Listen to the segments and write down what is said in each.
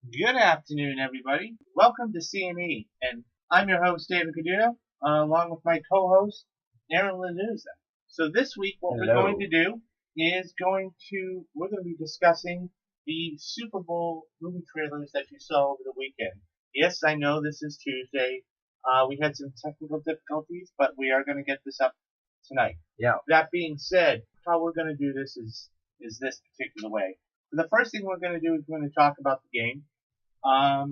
Good afternoon, everybody. Welcome to C&E, and I'm your host, David Caduno, along with my co-host, Aaron Lanuza. So this week, what we're Hello. going to do is we're going to be discussing the Super Bowl movie trailers that you saw over the weekend. Yes, I know this is Tuesday. We had some technical difficulties, but we are going to get this up tonight. Yeah. That being said, how we're going to do this is this particular way. So the first thing we're going to do is we're going to talk about the game.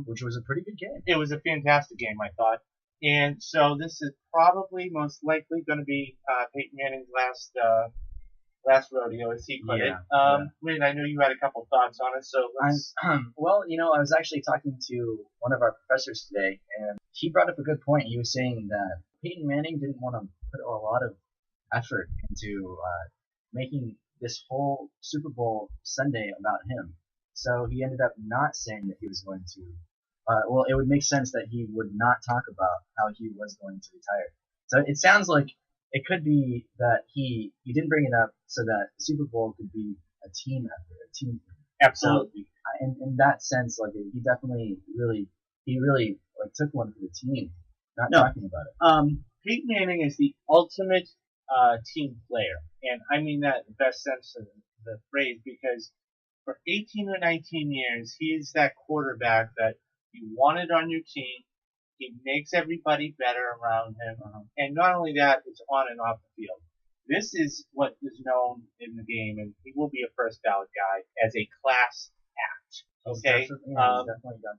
Which was a pretty good game. It was a fantastic game, I thought. And so this is probably most likely going to be Peyton Manning's last rodeo, as he put it. Wayne, I know you had a couple thoughts on it, so let's. Well, I was actually talking to one of our professors today, and he brought up a good point. He was saying that Peyton Manning didn't want to put a lot of effort into making this whole Super Bowl Sunday about him. So he ended up not saying that he was going to. Well, it would make sense that he would not talk about how he was going to retire. So it sounds like it could be that he didn't bring it up so that the Super Bowl could be a team effort, a team thing. Absolutely. So in that sense, like he definitely really like took one for the team, not talking about it. Peyton Manning is the ultimate team player, and I mean that in the best sense of the phrase, because for 18 or 19 years, he's that quarterback that you wanted on your team. He makes everybody better around him. And not only that, it's on and off the field. This is what is known in the game, and he will be a first ballot guy, as a class act. Okay? He's definitely done.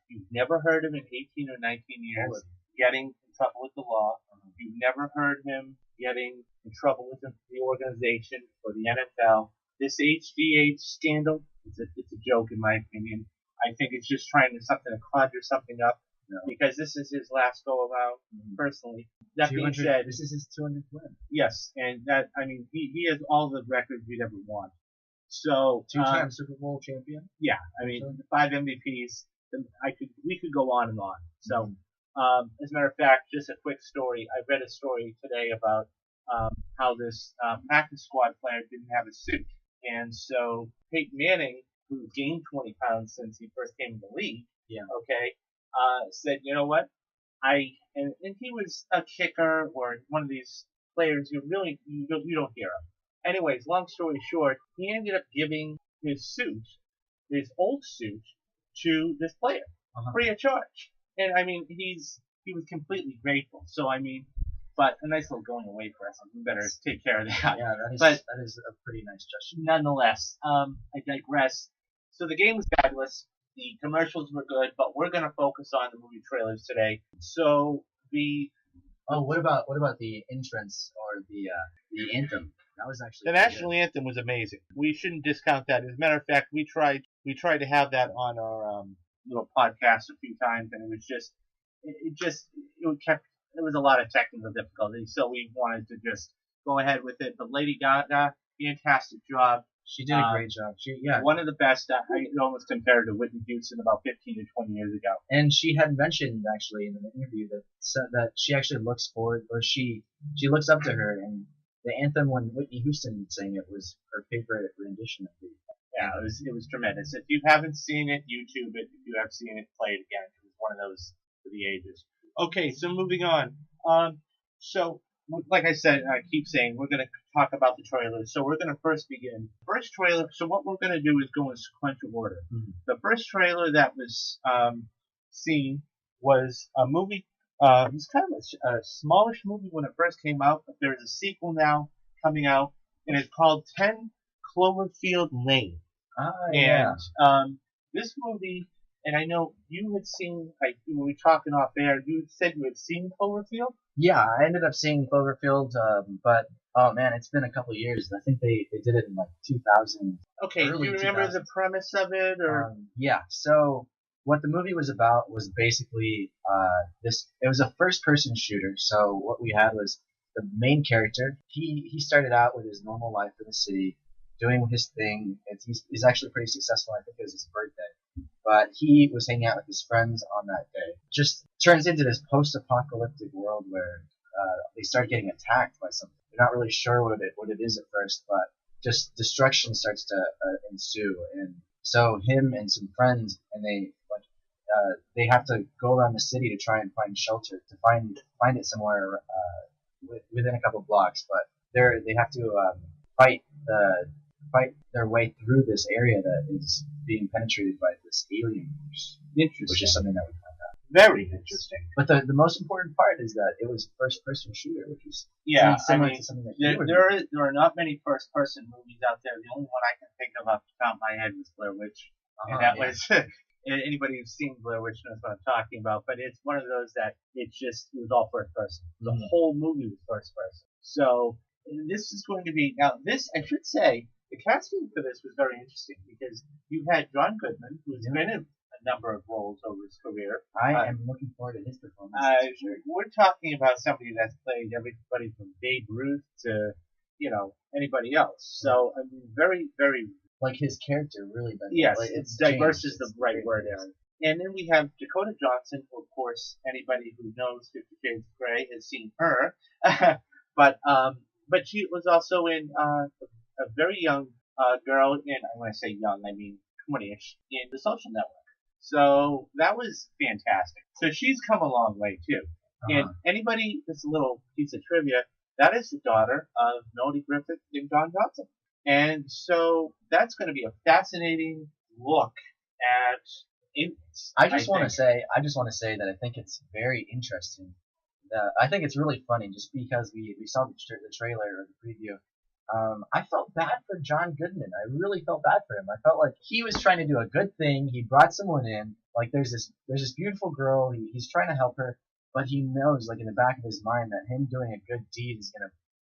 You've never heard him in 18 or 19 years getting in trouble with the law. You've never heard him getting in trouble with the organization or the NFL. This HGH scandal, it's a joke in my opinion. I think it's just trying to conjure something up. No. Because this is his last go around, personally. That being said, this is his 200th win. Yes, and that, I mean, he has all the records you'd ever want. So two-time Super Bowl champion. Yeah, I mean, 5 MVPs. We could go on and on. So, as a matter of fact, just a quick story. I read a story today about how this practice squad player didn't have a suit, and so Peyton Manning, who gained 20 pounds since he first came in the league, said, you know what, and he was a kicker or one of these players you don't hear of. Anyways, long story short, he ended up giving his old suit, to this player free of charge. And I mean, he was completely grateful. So I mean, but a nice little going away present. We better take care of that. Yeah, that is a pretty nice gesture. Nonetheless, I digress. So the game was fabulous. The commercials were good, but we're going to focus on the movie trailers today. So what about the entrance or the anthem? That was actually the national anthem was amazing. We shouldn't discount that. As a matter of fact, we tried to have that on our little podcast a few times, and it was a lot of technical difficulties. So we wanted to just go ahead with it. But Lady Gaga, fantastic job. She did a great job. One of the best. I almost compared to Whitney Houston about 15 to 20 years ago. And she had mentioned actually in an interview that she actually looks forward, or she looks up to her, and the anthem when Whitney Houston sang it was her favorite rendition of it. Yeah, it was tremendous. If you haven't seen it, YouTube it. If you have seen it, play it again. It was one of those for the ages. Okay, so moving on. So like I said, I keep saying we're going to talk about the trailers. So we're going to first begin. First trailer. So what we're going to do is go in sequential order. Mm-hmm. The first trailer that was seen was a movie. It was kind of a smallish movie when it first came out, but there's a sequel now coming out, and it's called 10 Cloverfield Lane. This movie, and I know you had seen, like when we were talking off air, you said you had seen Cloverfield? Yeah, I ended up seeing Cloverfield, but oh man, it's been a couple of years. I think they did it in like 2000. Okay, do you remember 2000. The premise of it, or? Yeah, so what the movie was about was basically it was a first-person shooter. So what we had was the main character. He started out with his normal life in the city, doing his thing. He's actually pretty successful. I think it was his birthday. But he was hanging out with his friends on that day. Just turns into this post-apocalyptic world where they start getting attacked by something. They're not really sure what it is at first, but just destruction starts to ensue. And so him and some friends, and they have to go around the city to try and find shelter, to find it somewhere within a couple blocks. But they have to fight their way through this area that is being penetrated by this alien force, Interesting. which is something that we found out. Very interesting. But the most important part is that it was first person shooter, which is similar to something that there are not many first person movies out there. The only one I can think of off the top of my head was Blair Witch, and that was anybody who's seen Blair Witch knows what I'm talking about. But it's one of those that it was all first person. The whole movie was first person. So this is going to be this I should say. The casting for this was very interesting because you had John Goodman, who's been in a number of roles over his career. I am looking forward to his performance. We're talking about somebody that's played everybody from Babe Ruth to, anybody else. So, I mean, very, very... Like his character really does. Yes, it's diverse is the right word, Aaron. And then we have Dakota Johnson, who, of course, anybody who knows 50 Shades of Grey has seen her. But she was also in a very young girl, and when I say young, I mean 20-ish, in The Social Network. So that was fantastic. So she's come a long way, too. And anybody, this little piece of trivia, that is the daughter of Melody Griffith and Don Johnson. And so that's going to be a fascinating look at aliens. I just want to say that I think it's very interesting. I think it's really funny just because we saw the trailer or the preview. I felt bad for John Goodman. I really felt bad for him. I felt like he was trying to do a good thing. He brought someone in. Like there's this beautiful girl. He's trying to help her, but he knows, like in the back of his mind, that him doing a good deed is gonna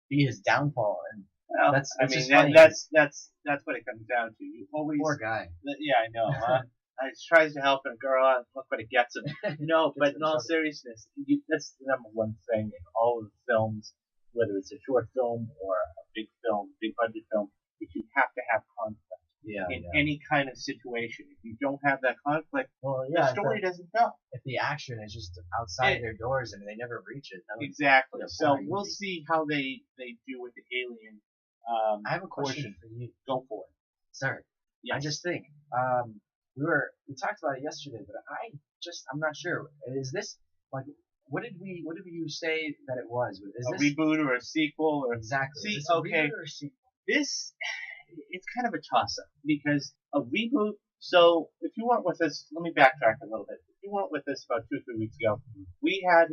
be his downfall. And that's what it comes down to. You always poor guy. Yeah, I know. He tries to help a girl out. Look what it gets him. No, but in all seriousness, that's the number one thing in all of the films, whether it's a short film or a big budget film, is you have to have conflict in any kind of situation. If you don't have that conflict, the story doesn't go. If the action is just outside their doors and they never reach it. Exactly. So we'll see how they do with the alien. I have a question for you. Go for it. Sorry. Yes. I just think, we talked about it yesterday, but I'm not sure. Is this, like, what did you say that it was? Is a reboot or a sequel? Or exactly. See, is this a okay. reboot or a sequel? It's kind of a toss-up because a reboot. So if you weren't with us, let me backtrack a little bit. If you weren't with us about 2 or 3 weeks ago, we had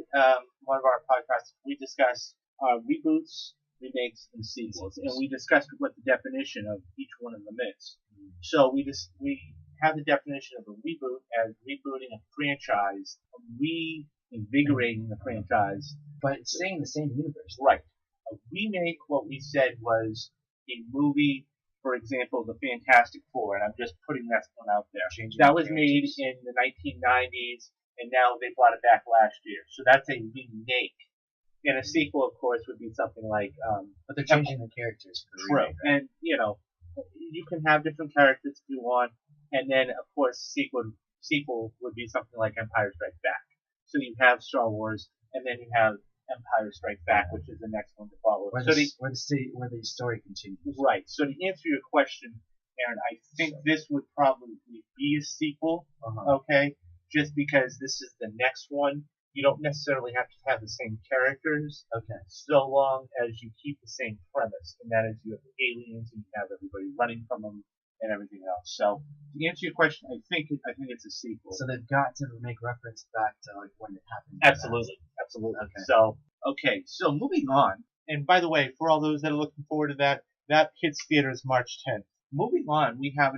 one of our podcasts. We discussed reboots, remakes, and sequels, and we discussed what the definition of each one of them is. So we have the definition of a reboot as rebooting a franchise, reinvigorating the franchise, but it's staying in the same universe. Right. A remake, what we said was a movie, for example, The Fantastic Four, and I'm just putting that one out there. That was made in the 1990s, and now they brought it back last year. So that's a remake. And a sequel, of course, would be something like... but they're changing the characters for the remake. True. And, you can have different characters if you want, and then, of course, sequel would be something like Empire Strikes Back. So you have Star Wars, and then you have Empire Strikes Back, which is the next one to follow. Where the story continues. Right. So to answer your question, Aaron, I think this would probably be a sequel, okay? Just because this is the next one. You don't necessarily have to have the same characters, so long as you keep the same premise, and that is you have the aliens and you have everybody running from them and everything else. So to answer your question, I think it's a sequel. So they've got to make reference back to like when it happened. Absolutely. Okay. So moving on, and by the way, for all those that are looking forward to that hits theaters March 10th. Moving on, we have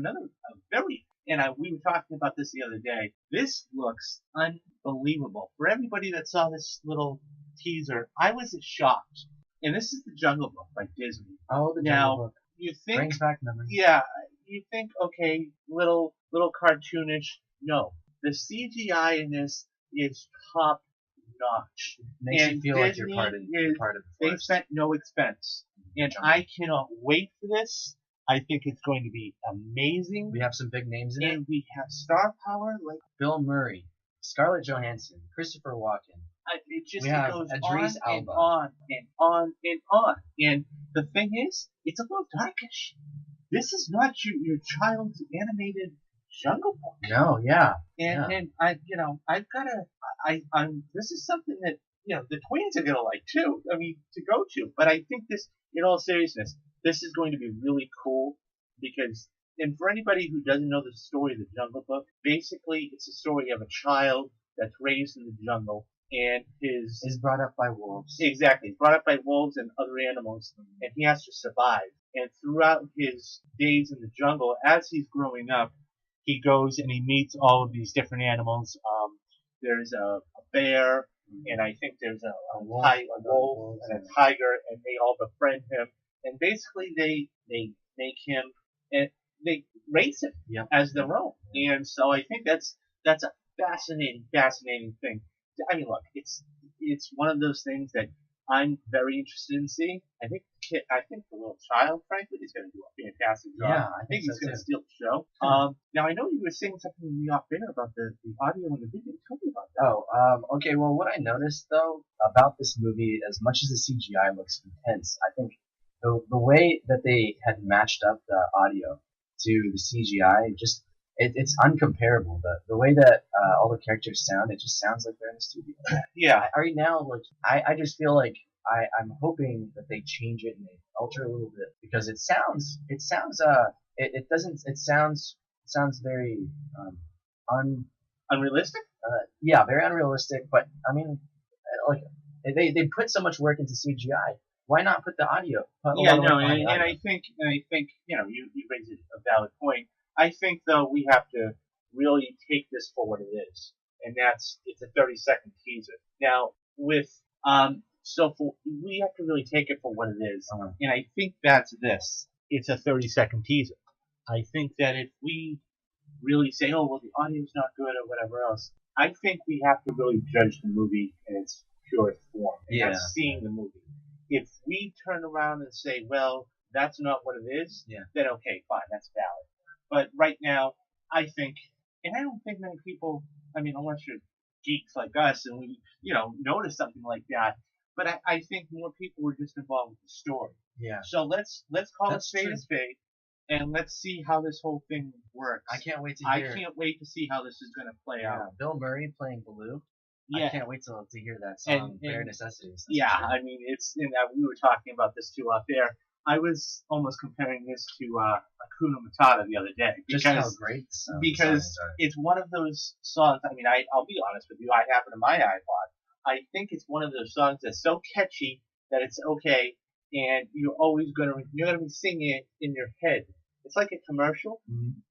we were talking about this the other day. This looks unbelievable. For everybody that saw this little teaser, I was shocked. And this is The Jungle Book by Disney. Oh, The Jungle Book. You think, brings back memories. Yeah, you think, okay, little cartoonish. No, the CGI in this is top notch. Makes you feel like you're part of the forest. They spent no expense, and I cannot wait for this. I think it's going to be amazing. We have some big names in it. And we have star power like Bill Murray, Scarlett Johansson, Christopher Walken. It goes Idris on and on and on and on. And the thing is, it's a little darkish. This is not your child's animated Jungle Book. No, yeah. And I've gotta, this is something that, the twins are gonna like too. I mean, to go to. But I think this, in all seriousness, this is going to be really cool because, and for anybody who doesn't know the story of the Jungle Book, basically it's a story of a child that's raised in the jungle and is brought up by wolves. Exactly, he's brought up by wolves and other animals, and he has to survive. And throughout his days in the jungle, as he's growing up, he goes and he meets all of these different animals. There's a bear, and I think there's a wolf and a tiger, and they all befriend him. And basically, they make him, and they raise him as their own. And so I think that's a fascinating thing. I mean, look, it's one of those things that I'm very interested in seeing. I think the little child, frankly, is going to do a fantastic job. Yeah, I think he's going to steal the show. Now I know you were saying something in the off air about the audio and the video. Tell me about that. Oh, okay. Well, what I noticed though about this movie, as much as the CGI looks intense, I think the way that they had matched up the audio to the CGI, just it's uncomparable. The way that all the characters sound, it just sounds like they're in the studio. Yeah. Right now, like I just feel like I'm hoping that they change it and they alter a little bit because it sounds very unrealistic. Yeah, very unrealistic. But I mean, like they put so much work into CGI. Why not put the audio? And I think you raise a valid point. I think though we have to really take this for what it is, and it's a 30-second teaser. Now with we have to really take it for what it is, and I think that's this. It's a 30-second teaser. I think that if we really say, oh well, the audio's not good or whatever else, I think we have to really judge the movie in its purest form. And that's seeing the movie. If we turn around and say, well, that's not what it is, then okay, fine, that's valid. But right now, I think, and I don't think many people, I mean, unless you're geeks like us and we, notice something like that, but I think more people were just involved with the story. Yeah. So let's call it spade a spade, and let's see how this whole thing works. I can't wait to see how this is going to play out. Bill Murray playing Baloo. Yeah. I can't wait to hear that song, Bare Necessities. Yeah, sure. I mean, we were talking about this too off air. I was almost comparing this to Hakuna Matata the other day. Just how great because it's one of those songs, I mean, I'll be honest with you, I have it in my iPod. I think it's one of those songs that's so catchy that it's okay, and you're gonna be singing it in your head. It's like a commercial,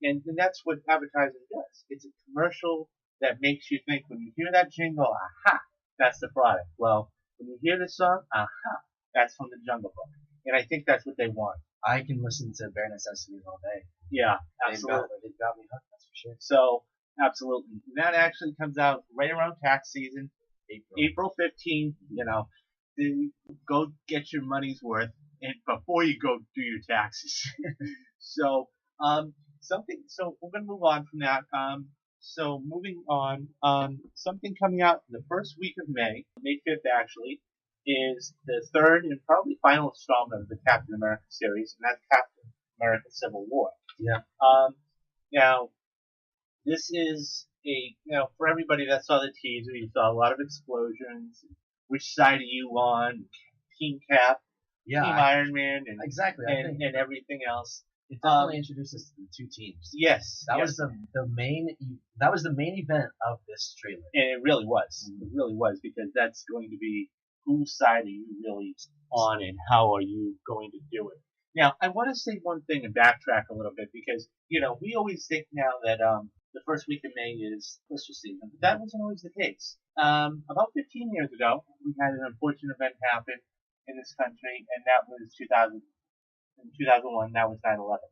and that's what advertising does. It's a commercial that makes you think when you hear that jingle, aha, that's the product. Well, when you hear this song, aha, that's from the Jungle Book. And I think that's what they want. I can listen to Bare Necessities all day. Yeah, absolutely. They've got me hooked, that's for sure. So, absolutely. That actually comes out right around tax season, April 15th. Go get your money's worth and before you go do your taxes. So we're going to move on from that. So moving on, something coming out the first week of May 5th actually, is the third and probably final installment of the Captain America series, and that's Captain America Civil War. Yeah. Now, this is for everybody that saw the teaser, you saw a lot of explosions. Which side are you on? Team Cap, Team Iron Man, and exactly, and everything else. It definitely introduced us to the two teams. Yes, that was the main event of this trailer, and it really was. It really was because that's going to be whose side are you really on, and how are you going to do it. Now, I want to say one thing and backtrack a little bit because we always think now that the first week of May is Christmas season, but that wasn't always the case. About 15 years ago, we had an unfortunate event happen in this country, and that was 2000. In 2001, that was 9/11.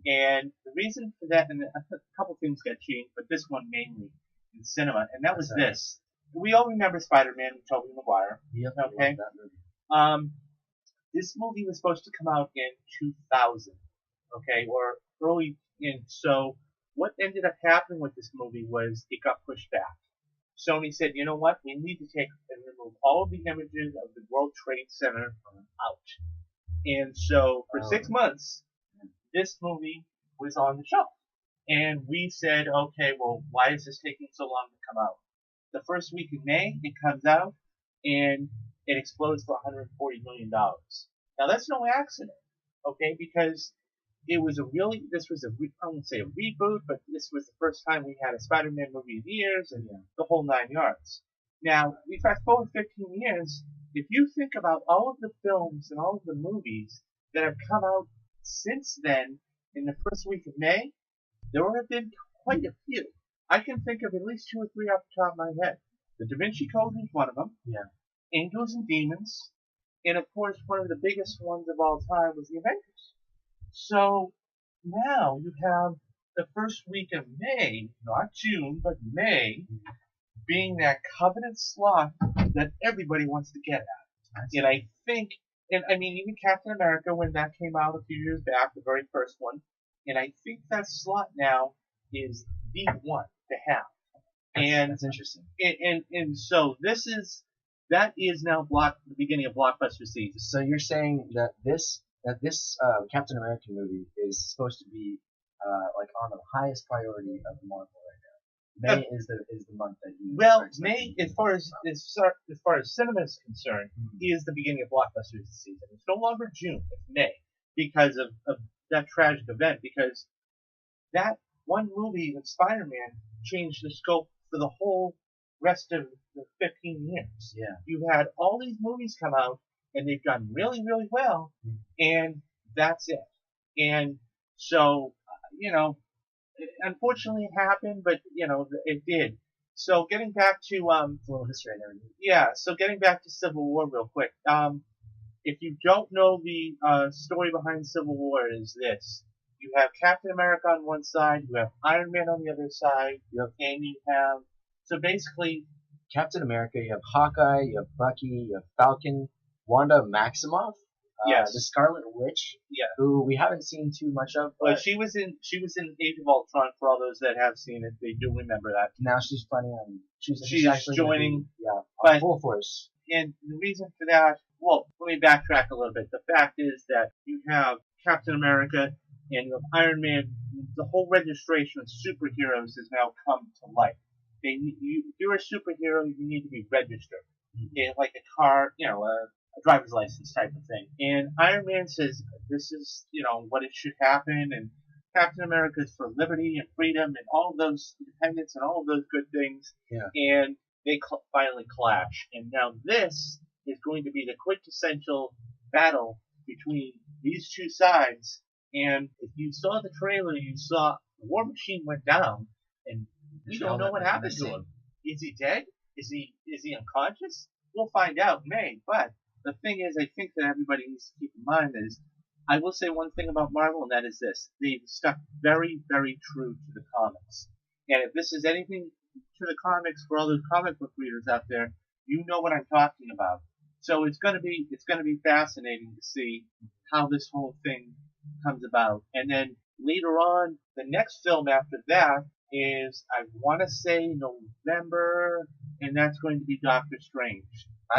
And the reason for that, and a couple things got changed, but this one mainly in cinema, and that was this. We all remember Spider-Man with Tobey Maguire. Yep. Okay. This movie was supposed to come out in 2000. Okay, or early in. So what ended up happening with this movie was it got pushed back. Sony said, you know what? We need to take and remove all of the images of the World Trade Center out. And so for 6 months, this movie was on the shelf. And we said, okay, well, why is this taking so long to come out? The first week of May, it comes out, and it explodes for $140 million. Now, that's no accident, okay, because this was I won't say a reboot, but this was the first time we had a Spider-Man movie in years, and the whole 9 yards. Now, we fast forward 15 years, if you think about all of the films and all of the movies that have come out since then, in the first week of May, there have been quite a few. I can think of at least 2 or 3 off the top of my head. The Da Vinci Code was one of them. Yeah. Angels and Demons. And of course, one of the biggest ones of all time was the Avengers. So now you have the first week of May, not June, but May, being that coveted slot that everybody wants to get at. And I think, even Captain America, when that came out a few years back, the very first one, and I think that slot now is the one to have. And that's interesting. And so that is now the beginning of blockbuster season. So you're saying that this Captain America movie is supposed to be like on the highest priority of Marvel right now. May is the month that you. Well, May, as far as cinema is concerned, is the beginning of blockbuster season. It's no longer June; it's May because of that tragic event. Because that one movie with Spider-Man changed the scope for the whole rest of the 15 years. Yeah. You've had all these movies come out, and they've done really, really well, and that's it. And so, unfortunately it happened, but, it did. So getting back to, a little history I never knew. Yeah, so getting back to Civil War real quick. If you don't know the story behind Civil War, is this. You have Captain America on one side, you have Iron Man on the other side, and you have, so basically, Captain America, you have Hawkeye, you have Bucky, you have Falcon, Wanda Maximoff, yes, the Scarlet Witch, who we haven't seen too much of. Well, she was in Age of Ultron. For all those that have seen it, they do remember that. Now she's planning on she's actually joining, full force. And the reason for that, well, let me backtrack a little bit. The fact is that you have Captain America and you have Iron Man. The whole registration of superheroes has now come to light. If you're a superhero, you need to be registered, like a car, a driver's license type of thing. And Iron Man says this is, what it should happen, and Captain America is for liberty and freedom and all of those independence and all of those good things. Yeah. And they finally clash. And now this is going to be the quintessential battle between these two sides. And if you saw the trailer, you saw War Machine went down, and we don't know what happened to him. Is he dead? Is he unconscious? We'll find out in May. But the thing is, I think that everybody needs to keep in mind is, I will say one thing about Marvel, and that is this. They've stuck very, very true to the comics. And if this is anything to the comics for all those comic book readers out there, you know what I'm talking about. So it's gonna be fascinating to see how this whole thing comes about. And then later on, the next film after that is, I want to say November, and that's going to be Doctor Strange.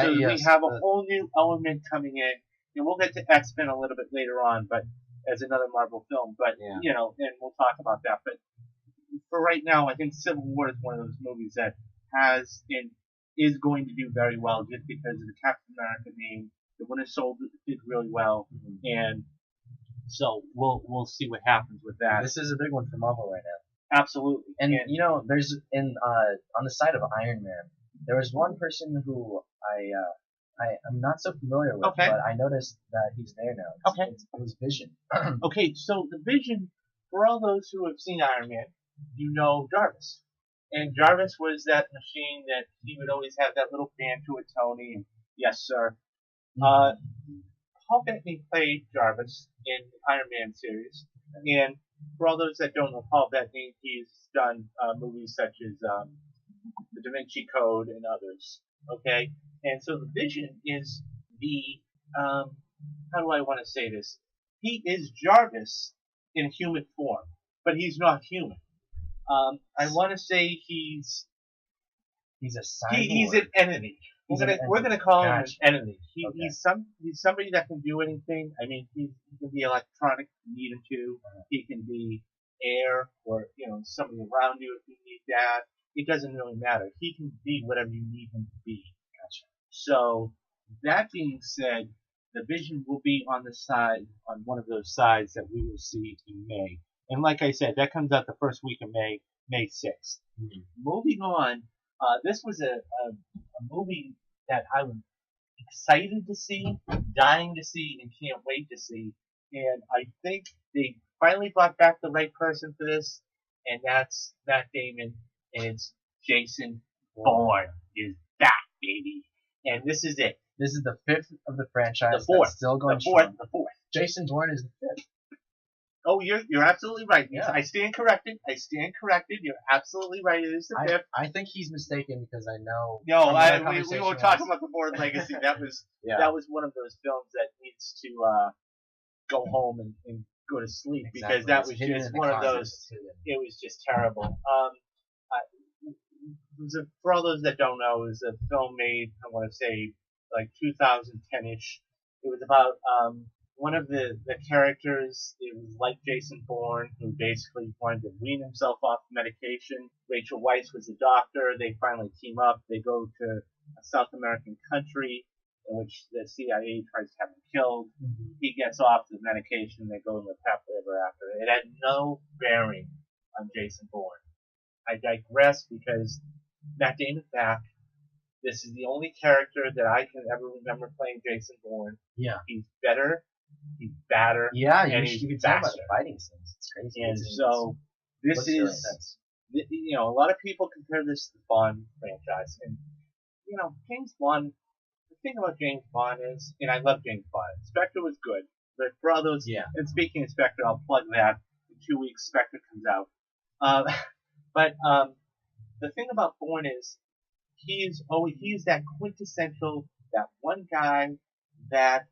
So we have a whole new element coming in, and we'll get to X-Men a little bit later on, but as another Marvel film. But and we'll talk about that. But for right now, I think Civil War is one of those movies that has and is going to do very well just because of the Captain America name. The Winter Soldier did really well, and so we'll see what happens with that. This is a big one for Marvel right now. Absolutely. And there's on the side of Iron Man, there was one person who I'm not so familiar with, but I noticed that he's there now. It was Vision. Okay, so the Vision, for all those who have seen Iron Man, Jarvis. And Jarvis was that machine that he would always have that little fan to it, Tony, and yes, sir. Paul Bettany played Jarvis in the Iron Man series, and for all those that don't know Paul Bettany, he's done movies such as The Da Vinci Code and others. Okay, and so the Vision is the how do I want to say this? He is Jarvis in human form, but he's not human. I want to say he's a cyborg. He's an entity. We're gonna call him an entity. He's somebody that can do anything. I mean, he can be electronic if you need him to. He can be heir or somebody around you if you need that. It doesn't really matter. He can be whatever you need him to be. Gotcha. So that being said, the Vision will be on one of those sides that we will see in May. And like I said, that comes out the first week of May, May 6th. Mm-hmm. Moving on, this was a movie that I was excited to see, dying to see, and can't wait to see. And I think they finally brought back the right person for this, and that's Matt Damon, and it's Jason Bourne is back, baby. And this is it. This is the 5th of the franchise. The fourth. That's still going The strong. fourth. Jason Bourne is the 5th. Oh, you're absolutely right. Yeah. I stand corrected. You're absolutely right. It is the 5th. I think he's mistaken because I know. No, we won't talk about the Bourne Legacy. That was yeah. one of those films that needs to go home and go to sleep Exactly. Because that was just one of those. It was just terrible. For all those that don't know, it was a film made, I want to say, like 2010-ish. It was about one of the characters. It was like Jason Bourne, who basically wanted to wean himself off medication. Rachel Weisz was the doctor. They finally team up. They go to a South American country in which the CIA tries to have him killed. Mm-hmm. He gets off the medication. They go and live happily ever after. It had no bearing on Jason Bourne. I digress because Matt Damon's back. This is the only character that I can ever remember playing Jason Bourne. Yeah. He's better. He's badder. Yeah, and you can tell by the fighting scenes. It's crazy. And so this is, a lot of people compare this to the Bond franchise. And, James Bond, the thing about James Bond is, and I love James Bond, Spectre was good. But for all those, and speaking of Spectre, I'll plug that. In 2 weeks, Spectre comes out. But the thing about Bourne is, he's that quintessential, that one guy that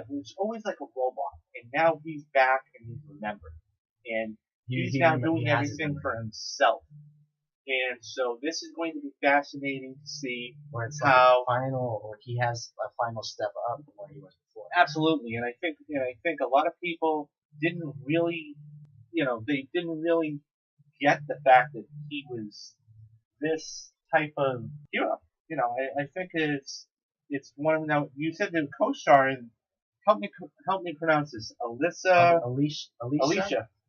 was always like a robot, and now he's back and he's remembered, and he's now doing everything for himself. And so this is going to be fascinating to see where it's how he has a final step up from where he was before. Absolutely, and I think a lot of people didn't really, they didn't really get the fact that he was this type of hero. I think it's one of now. You said the co-star, and help me pronounce this. Alicia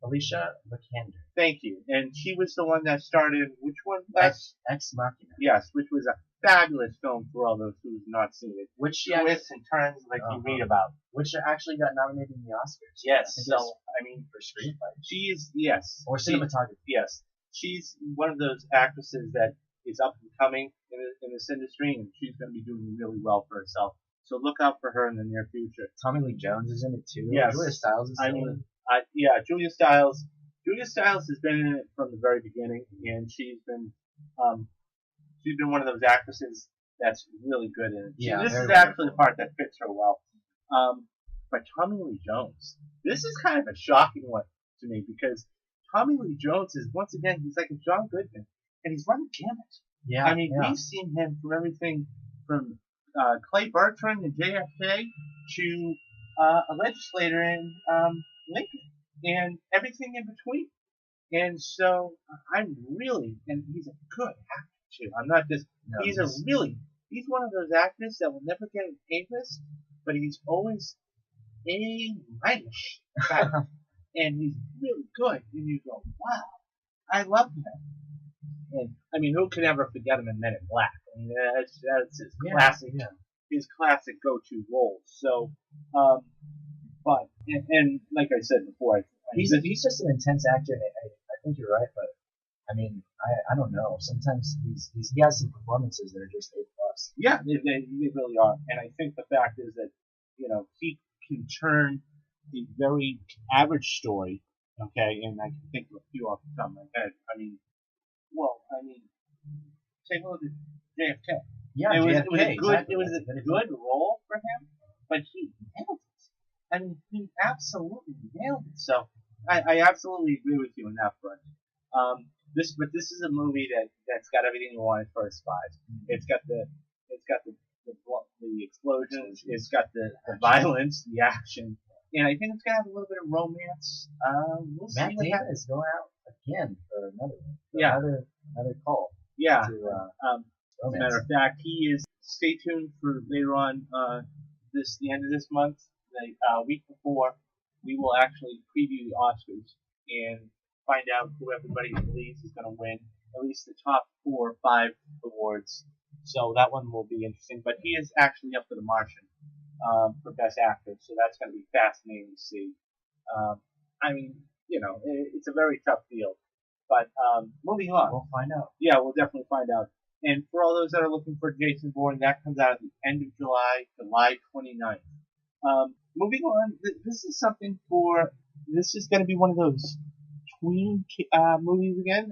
Vikander. Thank you. And she was the one that started which one? Ex Machina. Yes, which was a fabulous film for all those who have not seen it. Which twists and turns like you read about. Which actually got nominated in the Oscars. Yes. For screenplay. She is or cinematography. Yes. She's one of those actresses that is up and coming in this industry, and she's going to be doing really well for herself. So look out for her in the near future. Tommy Lee Jones is in it too. Yes. Julia Stiles is in it. Julia Stiles. Julia Stiles has been in it from the very beginning, and she's been one of those actresses that's really good in it. Yeah, this is actually the part that fits her well. But Tommy Lee Jones, this is kind of a shocking one to me because Tommy Lee Jones is once again he's like a John Goodman, and he's running gamut. Yeah, we've seen him from everything from Clay Bertrand and JFK to a legislator in Lincoln and everything in between. And so and he's a good actor too. I'm not just, he's one of those actors that will never get an A-list, but he's always A-minus. And he's really good. And you go, wow, I love him. And who could ever forget him in Men in Black? That's his classic, his classic go-to role. So, but like I said before, he's just an intense actor. I think you're right, but I don't know. Sometimes he has some performances that are just A+. Yeah, they really are. And I think the fact is that he can turn a very average story. Okay, and I can think of a few off the top of my head. Take a look at JFK. Yeah, it was exactly. It was a good role for him, but he nailed it. He absolutely nailed it. So I absolutely agree with you on that front. This is a movie that's got everything you want for a spies. It's got the explosions. It's got the violence, the action, and I think it's gonna have a little bit of romance. We'll see Matt what Damon happens. is going out again for another one. Yeah. Another call Yeah. to As a romance. matter of fact, he is. Stay tuned for later on the end of this month, the week before, we will actually preview the Oscars and find out who everybody believes is going to win at least the top 4 or 5 awards. So that one will be interesting. But he is actually up for The Martian for Best Actor, so that's going to be fascinating to see. I mean, it's a very tough field. But moving on. We'll find out. Yeah, we'll definitely find out. And for all those that are looking for Jason Bourne, that comes out at the end of July, July 29th. Moving on, this is something this is going to be one of those tween movies again.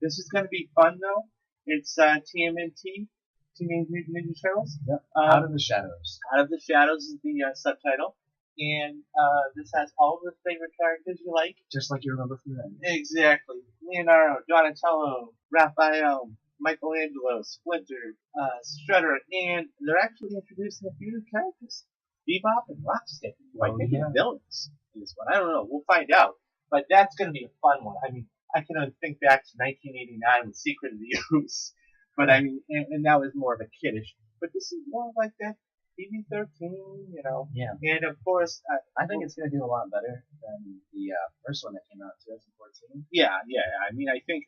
This is going to be fun, though. It's TMNT, Teenage Mutant Ninja Turtles. Yep. Out of the Shadows. Out of the Shadows is the subtitle. And this has all of the favorite characters you like. Just like you remember from them. Exactly. Leonardo, Donatello, Raphael, Michelangelo, Splinter, Shredder, and they're actually introducing a few new characters. Bebop and Rocksteady, who I think are villains in this one. I don't know. We'll find out. But that's going to be a fun one. I mean, I can only think back to 1989 with Secret of the Ooze. But I mean, and that was more of a kiddish. But this is more like that PG-13, Yeah. And of course, I think it's going to do a lot better than the first one that came out in 2014. Yeah. I mean, I think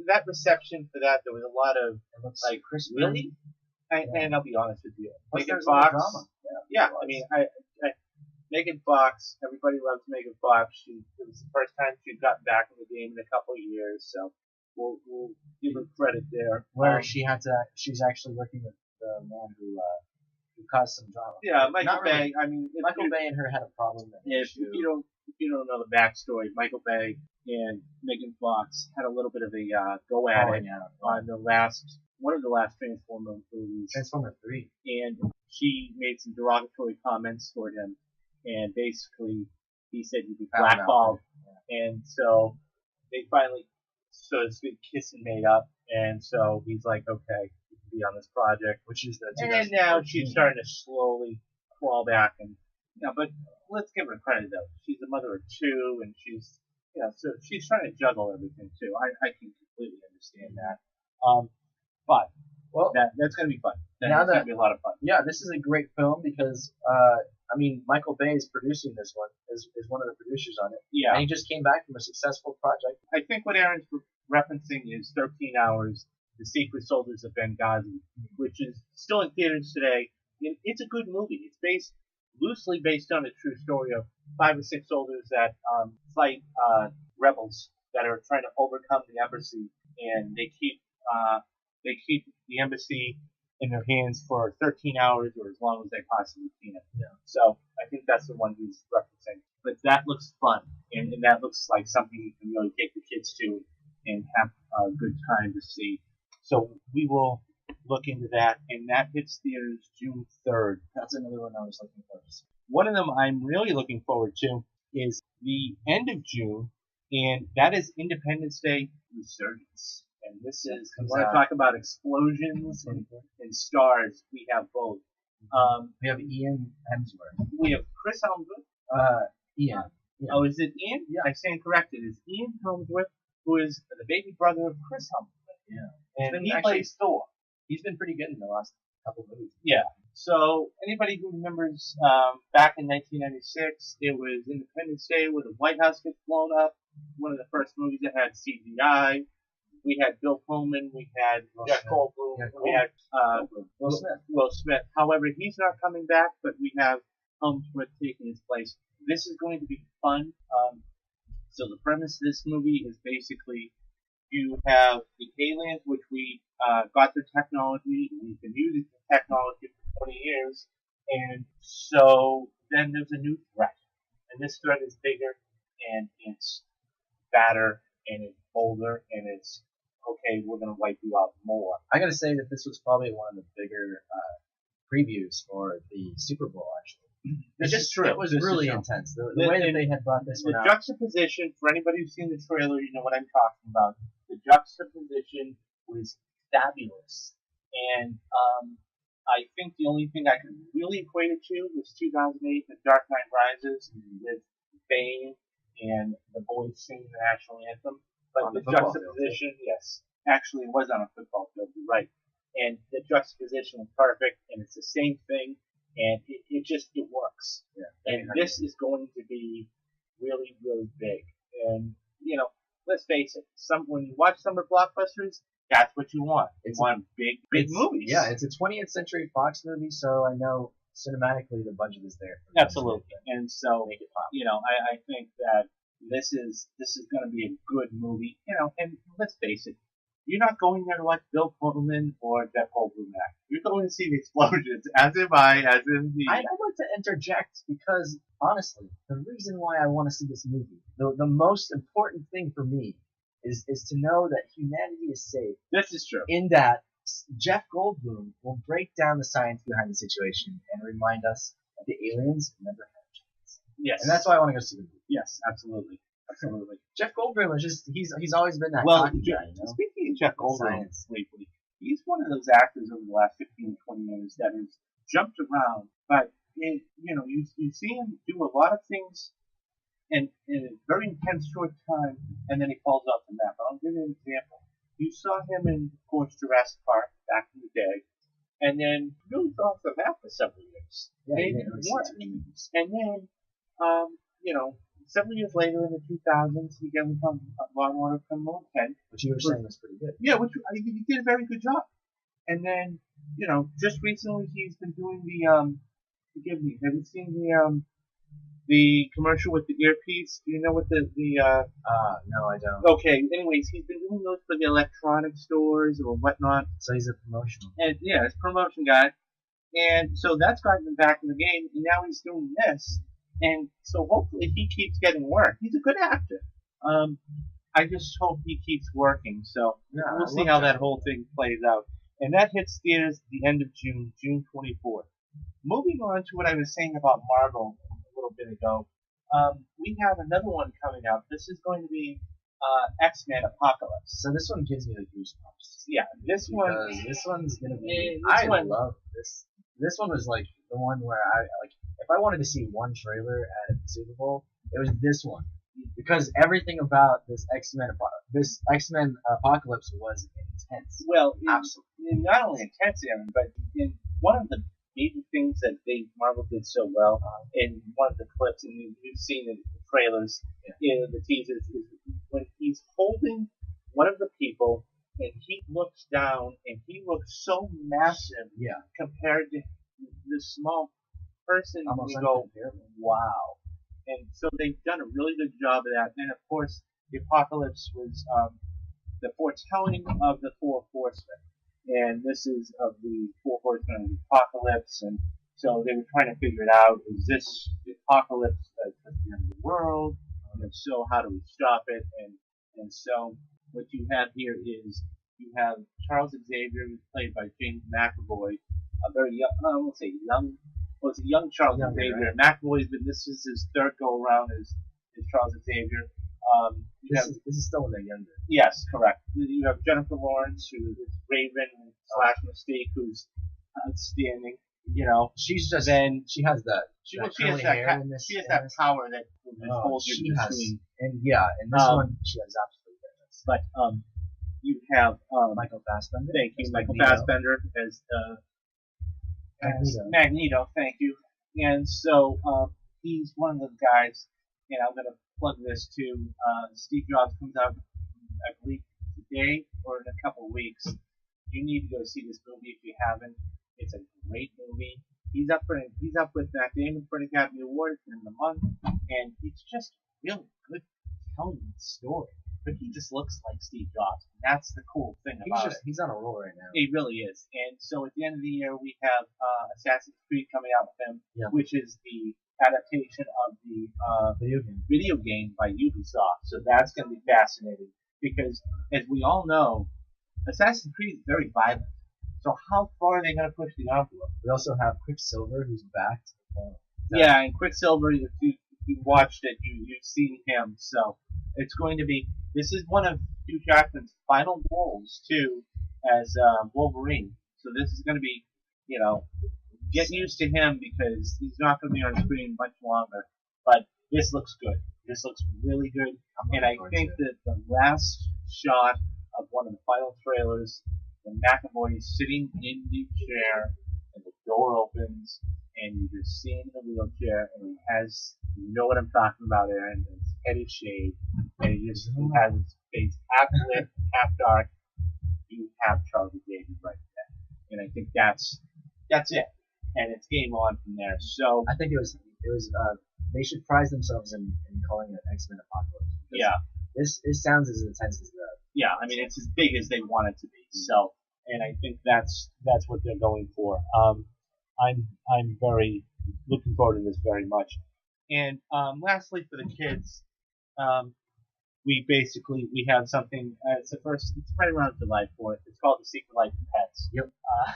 that reception for that, there was a lot of It looks like, crispy. really? And I'll be honest with you, Plus Megan there's a lot of Fox. drama. Yeah, I mean, I Megan Fox. Everybody loves Megan Fox. It was the first time she'd gotten back in the game in a couple of years, so we'll give her credit there. Where she's actually working with the man who caused some drama. Yeah, Michael Not Bay. really. I mean, Michael Bay and her had a problem. If you don't know the backstory, Michael Bay and Megan Fox had a little bit of a go at it on one of the last Transformer movies. Transformer 3. And she made some derogatory comments toward him, and basically he said he'd be blackballed. And so they finally, so to speak, kissed and made up, and so he's like, okay, you can be on this project, which is the. And now she's starting to slowly crawl back, and but let's give her credit though. She's a mother of 2, and she's so she's trying to juggle everything too. I can completely understand that. But that's going to be fun. That's going to be a lot of fun. Yeah, this is a great film because I mean, Michael Bay is producing this one, is one of the producers on it. Yeah. And he just came back from a successful project. I think what Aaron's referencing is 13 Hours, The Secret Soldiers of Benghazi, which is still in theaters today. And it's a good movie. It's loosely based on a true story of 5 or 6 soldiers that fight rebels that are trying to overcome the embassy, and they keep the embassy in their hands for 13 hours or as long as they possibly can. Yeah. So I think that's the one he's referencing. But that looks fun, and that looks like something you can really take the kids to and have a good time to see. So we will look into that, and that hits theaters June 3rd. That's another one I was looking forward to. One of them I'm really looking forward to is the end of June, and that is Independence Day Resurgence. And this is, we want to talk about explosions and stars. We have both. We have Ian Hemsworth. We have Chris Hemsworth. Ian. Oh, is it Ian? Yeah. I stand corrected. It's Ian Hemsworth, who is the baby brother of Chris Hemsworth. Yeah. And he plays Thor. He's been pretty good in the last couple of movies. Yeah. So anybody who remembers back in 1996, it was Independence Day where the White House gets blown up. One of the first movies that had CGI. We had Bill Pullman, we had Jeff Goldblum, we had Will Smith. However, he's not coming back, but we have Hemsworth taking his place. This is going to be fun. So the premise of this movie is basically you have the aliens, which we got their technology, and we've been using the technology for 20 years, and so then there's a new threat. And this threat is bigger, and it's badder, and it's bolder, and it's okay, we're going to wipe you out more. I got to say that this was probably one of the bigger previews for the Super Bowl, actually. This is true. It was really intense. The way that they had brought this one out. The juxtaposition, for anybody who's seen the trailer, you know what I'm talking about. The juxtaposition was fabulous. And I think the only thing I can really equate it to was 2008, The Dark Knight Rises, with Bane and the boys singing the national anthem. But On the the football field, juxtaposition, yes, actually it was on a football field, you're right. And the juxtaposition was perfect, and it's the same thing, and it works. Yeah. And this is going to be really, really big. And, let's face it, when you watch summer blockbusters, that's what you want. You want big movies. Yeah, it's a 20th Century Fox movie, so I know cinematically the budget is there. Absolutely. And so, I think that this is going to be a good movie. And let's face it, you're not going there to watch Bill Pullman or Jeff Goldblum act. You're going to see the explosions, as am I, as in the... I'd like to interject because, honestly, the reason why I want to see this movie, the most important thing for me is to know that humanity is safe. This is true. In that Jeff Goldblum will break down the science behind the situation and remind us that the aliens never had a chance. Yes. And that's why I want to go see the movie. Yes, absolutely. Absolutely. Jeff Goldblum is he's always been that well, cocky guy, speaking of Jeff Goldblum briefly, he's one of those actors over the last 15, 20 years that has jumped around, but you see him do a lot of things in a very intense short time, and then he falls off the map. I'll give you an example. You saw him in, of course, Jurassic Park back in the day, and then really fell off the map for several years. Yeah, and then, several years later in the 2000s, he got on Law and Order Criminal Intent. Which you were saying was pretty good. Yeah, which I think he did a very good job. And then, just recently he's been doing the, forgive me, have you seen the commercial with the earpiece? Do you know what the no, I don't. Okay, anyways, he's been doing those for the electronic stores or whatnot. So he's a promotional. And yeah, he's a promotion guy. And so that's gotten him back in the game, and now he's doing this. And so hopefully he keeps getting work. He's a good actor. I just hope he keeps working. So we'll see how that whole thing plays out. And that hits theaters at the end of June, June 24th. Moving on to what I was saying about Marvel a little bit ago, we have another one coming out. This is going to be X-Men Apocalypse. So this one gives me the goosebumps. Yeah, this one's gonna be. I love this. This one was like the one where if I wanted to see one trailer at the Super Bowl, it was this one, because everything about this X-Men Apocalypse was intense. Well, absolutely, not only intense, Aaron, but in one of the major things that Marvel did so well, in one of the clips, and you've seen it in the trailers, the teasers, is when he's holding one of the people, and he looks down, and he looks so massive compared to the small person. Almost you go, wow. And so they've done a really good job of that. And of course, the Apocalypse was the foretelling of the Four Horsemen. And this is of the Four Horsemen of the Apocalypse. And so they were trying to figure it out. Is this the Apocalypse at the end of the world? And if so, how do we stop it? And so what you have here is you have Charles Xavier, who's played by James McAvoy, a very young, I won't say young, well, it's a young Charles Xavier. Right? McAvoy's been, this is his third go around as Charles Xavier. This is still when they're younger. Yes, correct. You have Jennifer Lawrence, who is Raven / Mystique, who's outstanding. She's just she has that. She has that power that holds you between. And in this one she has absolutely goodness. But you have Michael Fassbender. Thank you, Michael Fassbender as Magneto. Thank you. And so he's one of the guys. And I'm going to plug this too. Steve Jobs comes out, I believe, today or in a couple of weeks. You need to go see this movie if you haven't. It's a great movie. He's up with Matt Damon for an Academy Award in the month, and it's just really good telling the story. But he just looks like Steve Jobs, and that's the cool thing about it. He's on a roll right now. He really is. And so at the end of the year, we have Assassin's Creed coming out with him, which is the adaptation of the video game by Ubisoft. So that's going to be fascinating because, as we all know, Assassin's Creed is very violent. So how far are they going to push the envelope? We also have Quicksilver, who's back. Yeah, and Quicksilver, if you watched it, you've seen him. So it's going to be. This is one of Hugh Jackman's final roles too, as Wolverine. So this is going to be get used to him because he's not going to be on screen much longer. But this looks good. This looks really good. And I think that the last shot of one of the final trailers, when McAvoy is sitting in the chair and the door opens and you just see him in the wheelchair and he has, you know what I'm talking about, Aaron, his head is shaved and he just has his face half lit, half dark. You have Charlie David right there. And I think that's it. And it's game on from there. So I think it was they should prize themselves in calling it X-Men Apocalypse. Yeah. This sounds as intense as that. Yeah, I mean it's as big as they want it to be. So, and I think that's what they're going for. I'm very looking forward to this very much. And lastly, for the kids, we have something. It's right around July 4th. It's called The Secret Life of Pets. Yep.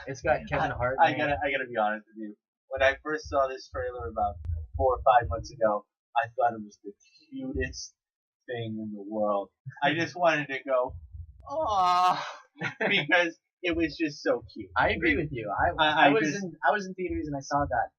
It's got Kevin Hart. I gotta be honest with you. When I first saw this trailer about 4 or 5 months ago, I thought it was the cutest thing in the world. I just wanted to go, aww, because it was just so cute. I agree with you. I was in theaters and I saw that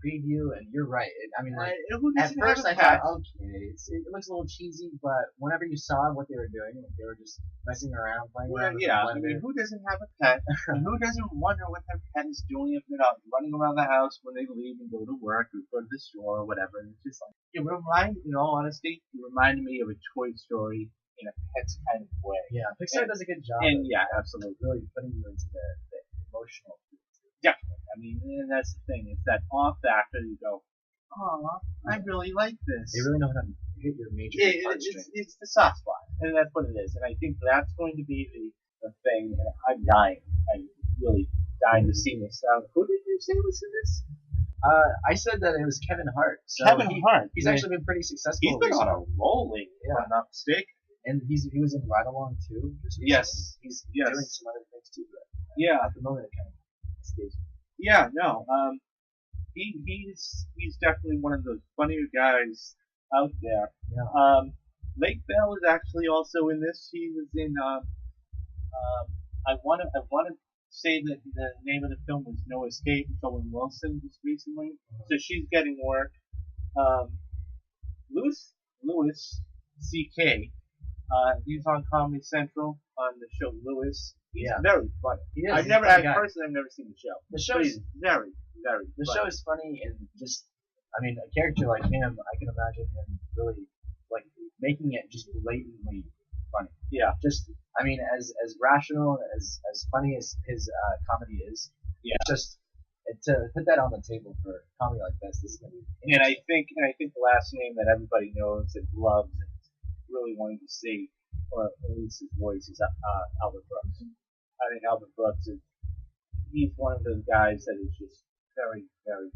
preview, and you're right. At first I thought, okay, it looks a little cheesy, but whenever you saw what they were doing, they were just messing around, playing around with the blender. I mean, who doesn't have a pet? And who doesn't wonder what their pet is doing if they're not running around the house when they leave and go to work or go to the store or whatever? And it's just like, in all honesty, it reminded me of a Toy Story in a pet's kind of way. Yeah, Pixar does a good job. And yeah, absolutely. Really putting you into the emotional. Definitely. I mean, and that's the thing. It's that off factor. You go, oh, I really like this. They really know how to hit your major heartstrings. It's the soft spot, and that's what it is. And I think that's going to be the thing. And I'm dying. I'm really dying to see this. Who did you say was in this? I said that it was Kevin Hart. So Kevin Hart. He's actually been pretty successful. He's been on a roll lately, if I'm not mistaken. And he was in Ride Along too. Yes. He's doing some other things too. But yeah. At the moment, it kind of escapes me. Yeah, no. He's definitely one of those funnier guys out there. Yeah. Lake Bell is actually also in this. He was in. I want to say that the name of the film was No Escape. It's Owen Wilson just recently, so she's getting work. Louis C.K. He's on Comedy Central on the show Louis. He's very funny. I've never seen the show. The show is very, very. The show is funny, and just, I mean, a character like him, I can imagine him really like making it just blatantly funny. Yeah. Just, I mean, as rational as funny as his comedy is. Yeah. Just to put that on the table for comedy like this is gonna be. And I think the last name that everybody knows and loves and really wanting to see, or at least his voice, is Albert Brooks. I think Albert Brooks he's one of those guys that is just very, very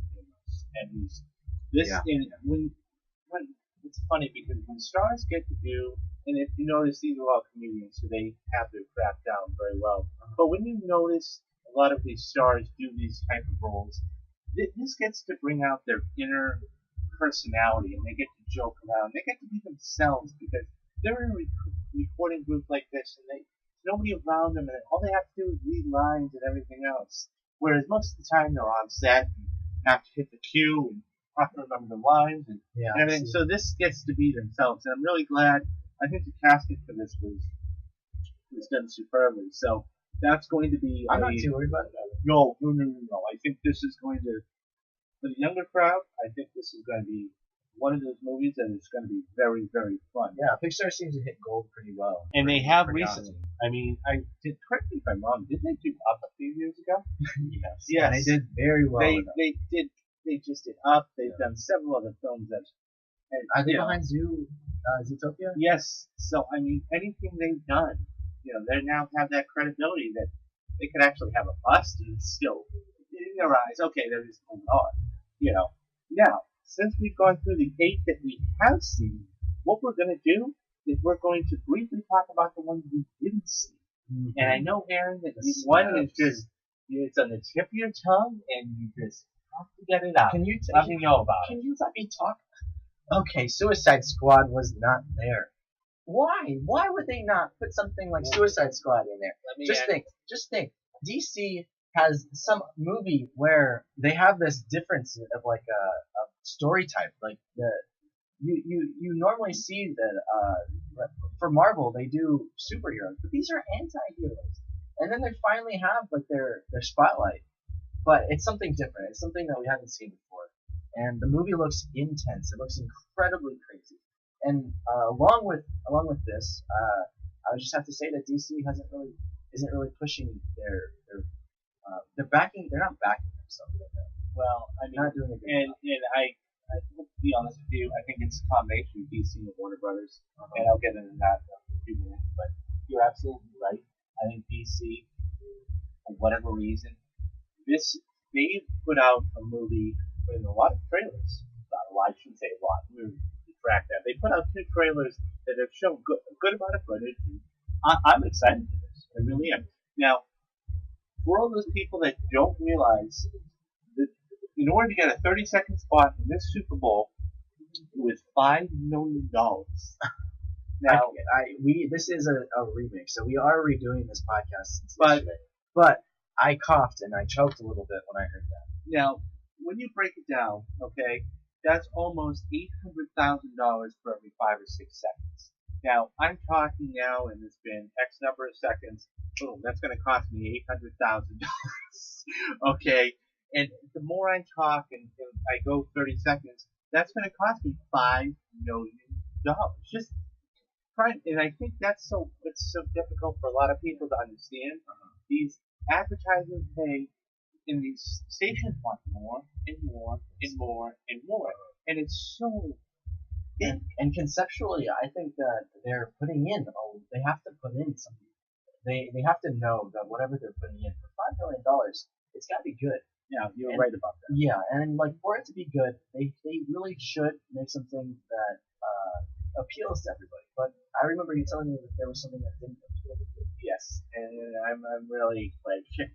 famous. And when it's funny because when stars get to do, and if you notice, these are all comedians, so they have their craft down very well. But when you notice a lot of these stars do these type of roles, this gets to bring out their inner personality, and they get to joke around. They get to be themselves because they're in a recording group like this, and there's nobody around them, and all they have to do is read lines and everything else. Whereas most of the time they're on set and have to hit the cue and have to remember the lines and everything. So this gets to be themselves, and I'm really glad. I think the casting for this was done superbly. So that's going to be. I'm not too worried about that. No. I think this is going to, for the younger crowd, I think this is going to be one of those movies that is going to be very, very fun. Yeah, Pixar seems to hit gold pretty well. And they have recently. Honestly. I mean, correct me if I'm wrong, didn't they do Up a few years ago? Yes. And they did very well. They just did Up. They've done several other films that. Are they behind Zootopia? Yes. So, I mean, anything they've done, they now have that credibility that they could actually have a bust and still, in their eyes, okay, they're just moving on. Now, since we've gone through the 8 that we have seen, what we're going to do is we're going to briefly talk about the ones we didn't see. Mm-hmm. And I know, Aaron, that one is just, it's on the tip of your tongue, and you just have to get it out. Can you let me know about it? Can you let me talk? Okay, Suicide Squad was not there. Why? Why would they not put something like Suicide Squad in there? Just think. DC has some movie where they have this difference of like a story type. Like you normally see that for Marvel they do superheroes, but these are anti-heroes. And then they finally have like their spotlight, but it's something different. It's something that we haven't seen before, and the movie looks intense. It looks incredibly crazy. And along with this, I would just have to say that DC isn't really pushing they're backing. They're not backing themselves right now. Well, I mean, They're not doing a good job. and I will be honest with you, I think it's a combination of DC and Warner Brothers, and I'll get into that in a few minutes. But you're absolutely right. I think DC, for whatever reason, they put out a movie with a lot of trailers. Well, I shouldn't say a lot. We track that. They put out 2 trailers that have shown a good amount of footage. And I'm excited for this. I really am. Now, for all those people that don't realize that in order to get a 30-second spot in this Super Bowl, it was $5 million. Now, this is a remix, so we are redoing this podcast since yesterday. But I coughed and I choked a little bit when I heard that. Now, when you break it down, okay, that's almost $800,000 for every 5 or 6 seconds. Now, I'm talking now, and it's been X number of seconds. Boom, that's going to cost me $800,000. Okay, and the more I talk and I go 30 seconds, that's going to cost me $5 million. Just trying, and I think it's so difficult for a lot of people to understand. These advertisers pay, and these stations want more and more and more and more, and it's so. And conceptually, I think that they're putting in. They have to put in something. They have to know that whatever they're putting in for $5 million, it's got to be good. Yeah, you're right about that. Yeah, and like for it to be good, they really should make something that appeals to everybody. But I remember you telling me that there was something that didn't appeal to you. Yes, and I'm really like shit.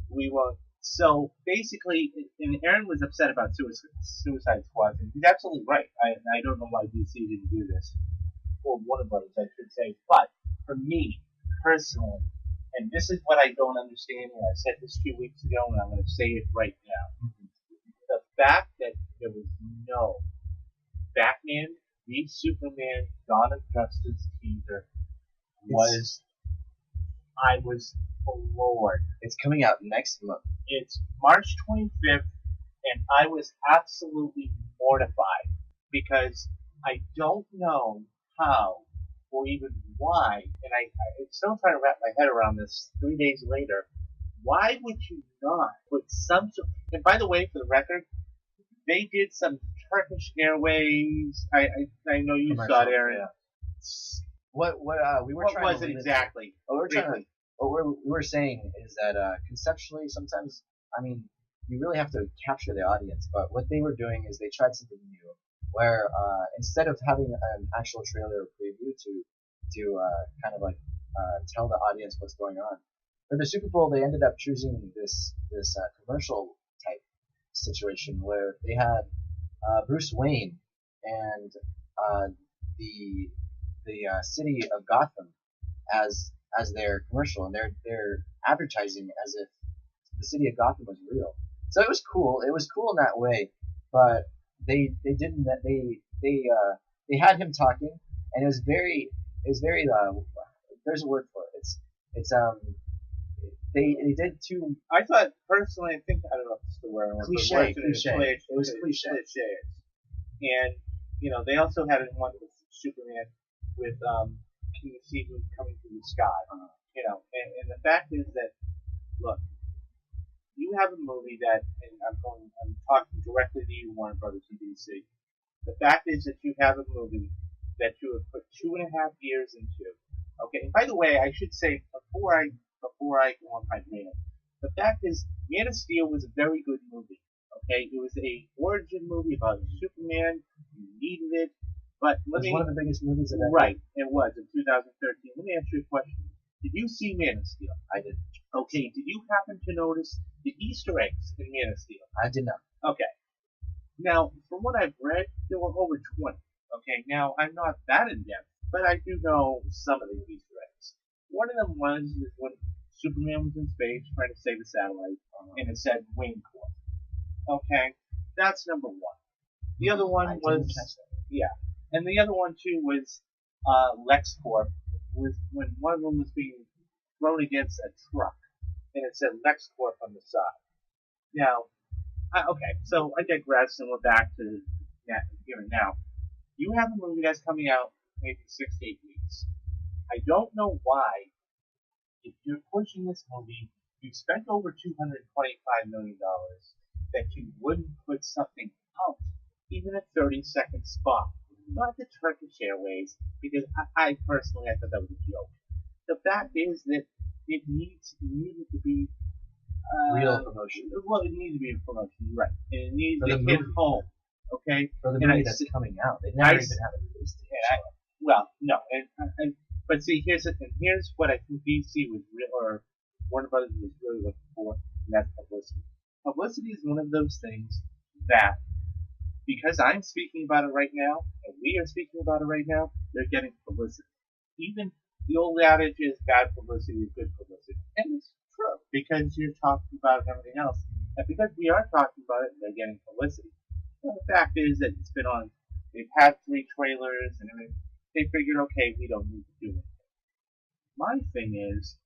We won't. So basically, and Aaron was upset about Suicide Squad, and he's absolutely right. I don't know why DC didn't do this, or Warner Brothers, I should say. But for me personally, and this is what I don't understand, and I said this 2 weeks ago, and I'm going to say it right now. The fact that there was no Batman v Superman Dawn of Justice teaser I was floored. It's coming out next month. It's March 25th, and I was absolutely mortified because I don't know how or even why, and I'm still trying to wrap my head around this 3 days later. Why would you not put some sort? And by the way, for the record, they did some Turkish Airways. I know you saw it, Aaron. Yeah. What was it exactly? What we were saying is that conceptually, sometimes, I mean, you really have to capture the audience. But what they were doing is they tried something new, where instead of having an actual trailer or preview to kind of like tell the audience what's going on, for the Super Bowl they ended up choosing this commercial type situation where they had Bruce Wayne and the city of Gotham as their commercial, and they're advertising as if the city of Gotham was real. So it was cool. It was cool in that way, but they didn't. They had him talking, and it was very. There's a word for it. They did two. I thought personally, I don't know if it's the word. Cliche. It was cliche. And they also had one with Superman with can you see who's coming through the sky? And the fact is that, look, you have a movie that, and I'm talking directly to you, Warner Brothers and DC. The fact is that you have a movie that you have put 2.5 years into. Okay, and by the way, I should say before I go on my rant, the fact is Man of Steel was a very good movie. Okay, it was a origin movie about Superman. You needed it. But it was one of the biggest movies of that year. Right, it was in 2013. Let me ask you a question. Did you see Man of Steel? I did. Okay, did you happen to notice the Easter eggs in Man of Steel? I did not. Okay. Now, from what I've read, there were over 20. Okay, now I'm not that in depth, but I do know some of the Easter eggs. One of them was when Superman was in space trying to save a satellite, and it said Wayne Corp. Okay, that's number one. The other one I didn't was catch that. yeah, and the other one too was LexCorp. Was when one of them was being thrown against a truck, and it said LexCorp on the side. Now, okay, so I digress, and we're back to here and now. You have a movie that's coming out maybe 6 to 8 weeks. I don't know why, if you're pushing this movie, you spent over $225 million, that you wouldn't put something out, even a 30-second spot. Not the Turkish Airways, because I personally I thought that was a joke. The fact is that it needed to be Real promotion. Well, it needed to be a promotion, right? And it needed For to the hit movie. home, okay? For the And movie I that's see- coming out. They never even have a release date. Well, no, but see, here's the thing. Here's what I think DC was or Warner Brothers was really looking for, and that's publicity. Publicity is one of those things that, because I'm speaking about it right now, and we are speaking about it right now, they're getting publicity. Even the old adage is bad publicity is good publicity, and it's true because you're talking about everything else, and because we are talking about it, they're getting publicity. Well, the fact is that it's been on. They've had 3 trailers and everything. They figured, okay, we don't need to do it. My thing is,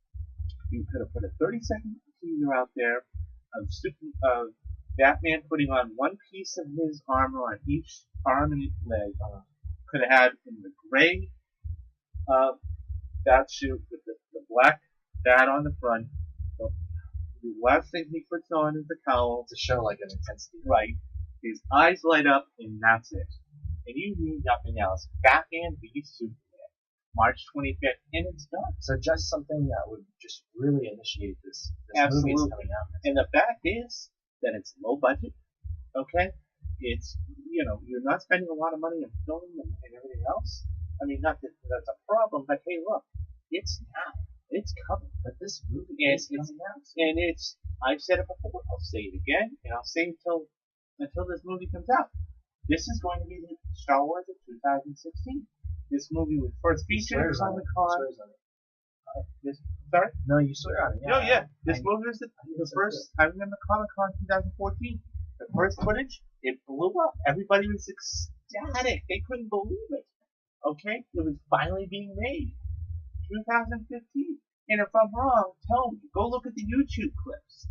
you could have put a 30-second teaser out there of Batman putting on one piece of his armor on each arm and each leg. Could have had in the gray bat suit with the black bat on the front. The last thing he puts on is the cowl. To show like an intensity. Right. His eyes light up, and that's it. And you need nothing else. Batman v Superman, March 25th, and it's done. So just something that would just really initiate this Absolutely. movie is coming out. And the fact is that it's low budget. Okay, it's you're not spending a lot of money on filming and everything else. I mean, not that that's a problem, but hey, look, it's now. It's coming. But this movie It's coming out. and it's. I've said it before. I'll say it again, and I'll say it until this movie comes out. This is going to be the Star Wars of 2016. This movie was first featured at Comic Con. Sorry? No, you swear on it. Yeah. No, yeah. This I- movie was the it's so first. I remember Comic Con 2014. The first footage, it blew up. Everybody was ecstatic. They couldn't believe it. Okay? It was finally being made. 2015. And if I'm wrong, tell me. Go look at the YouTube clips.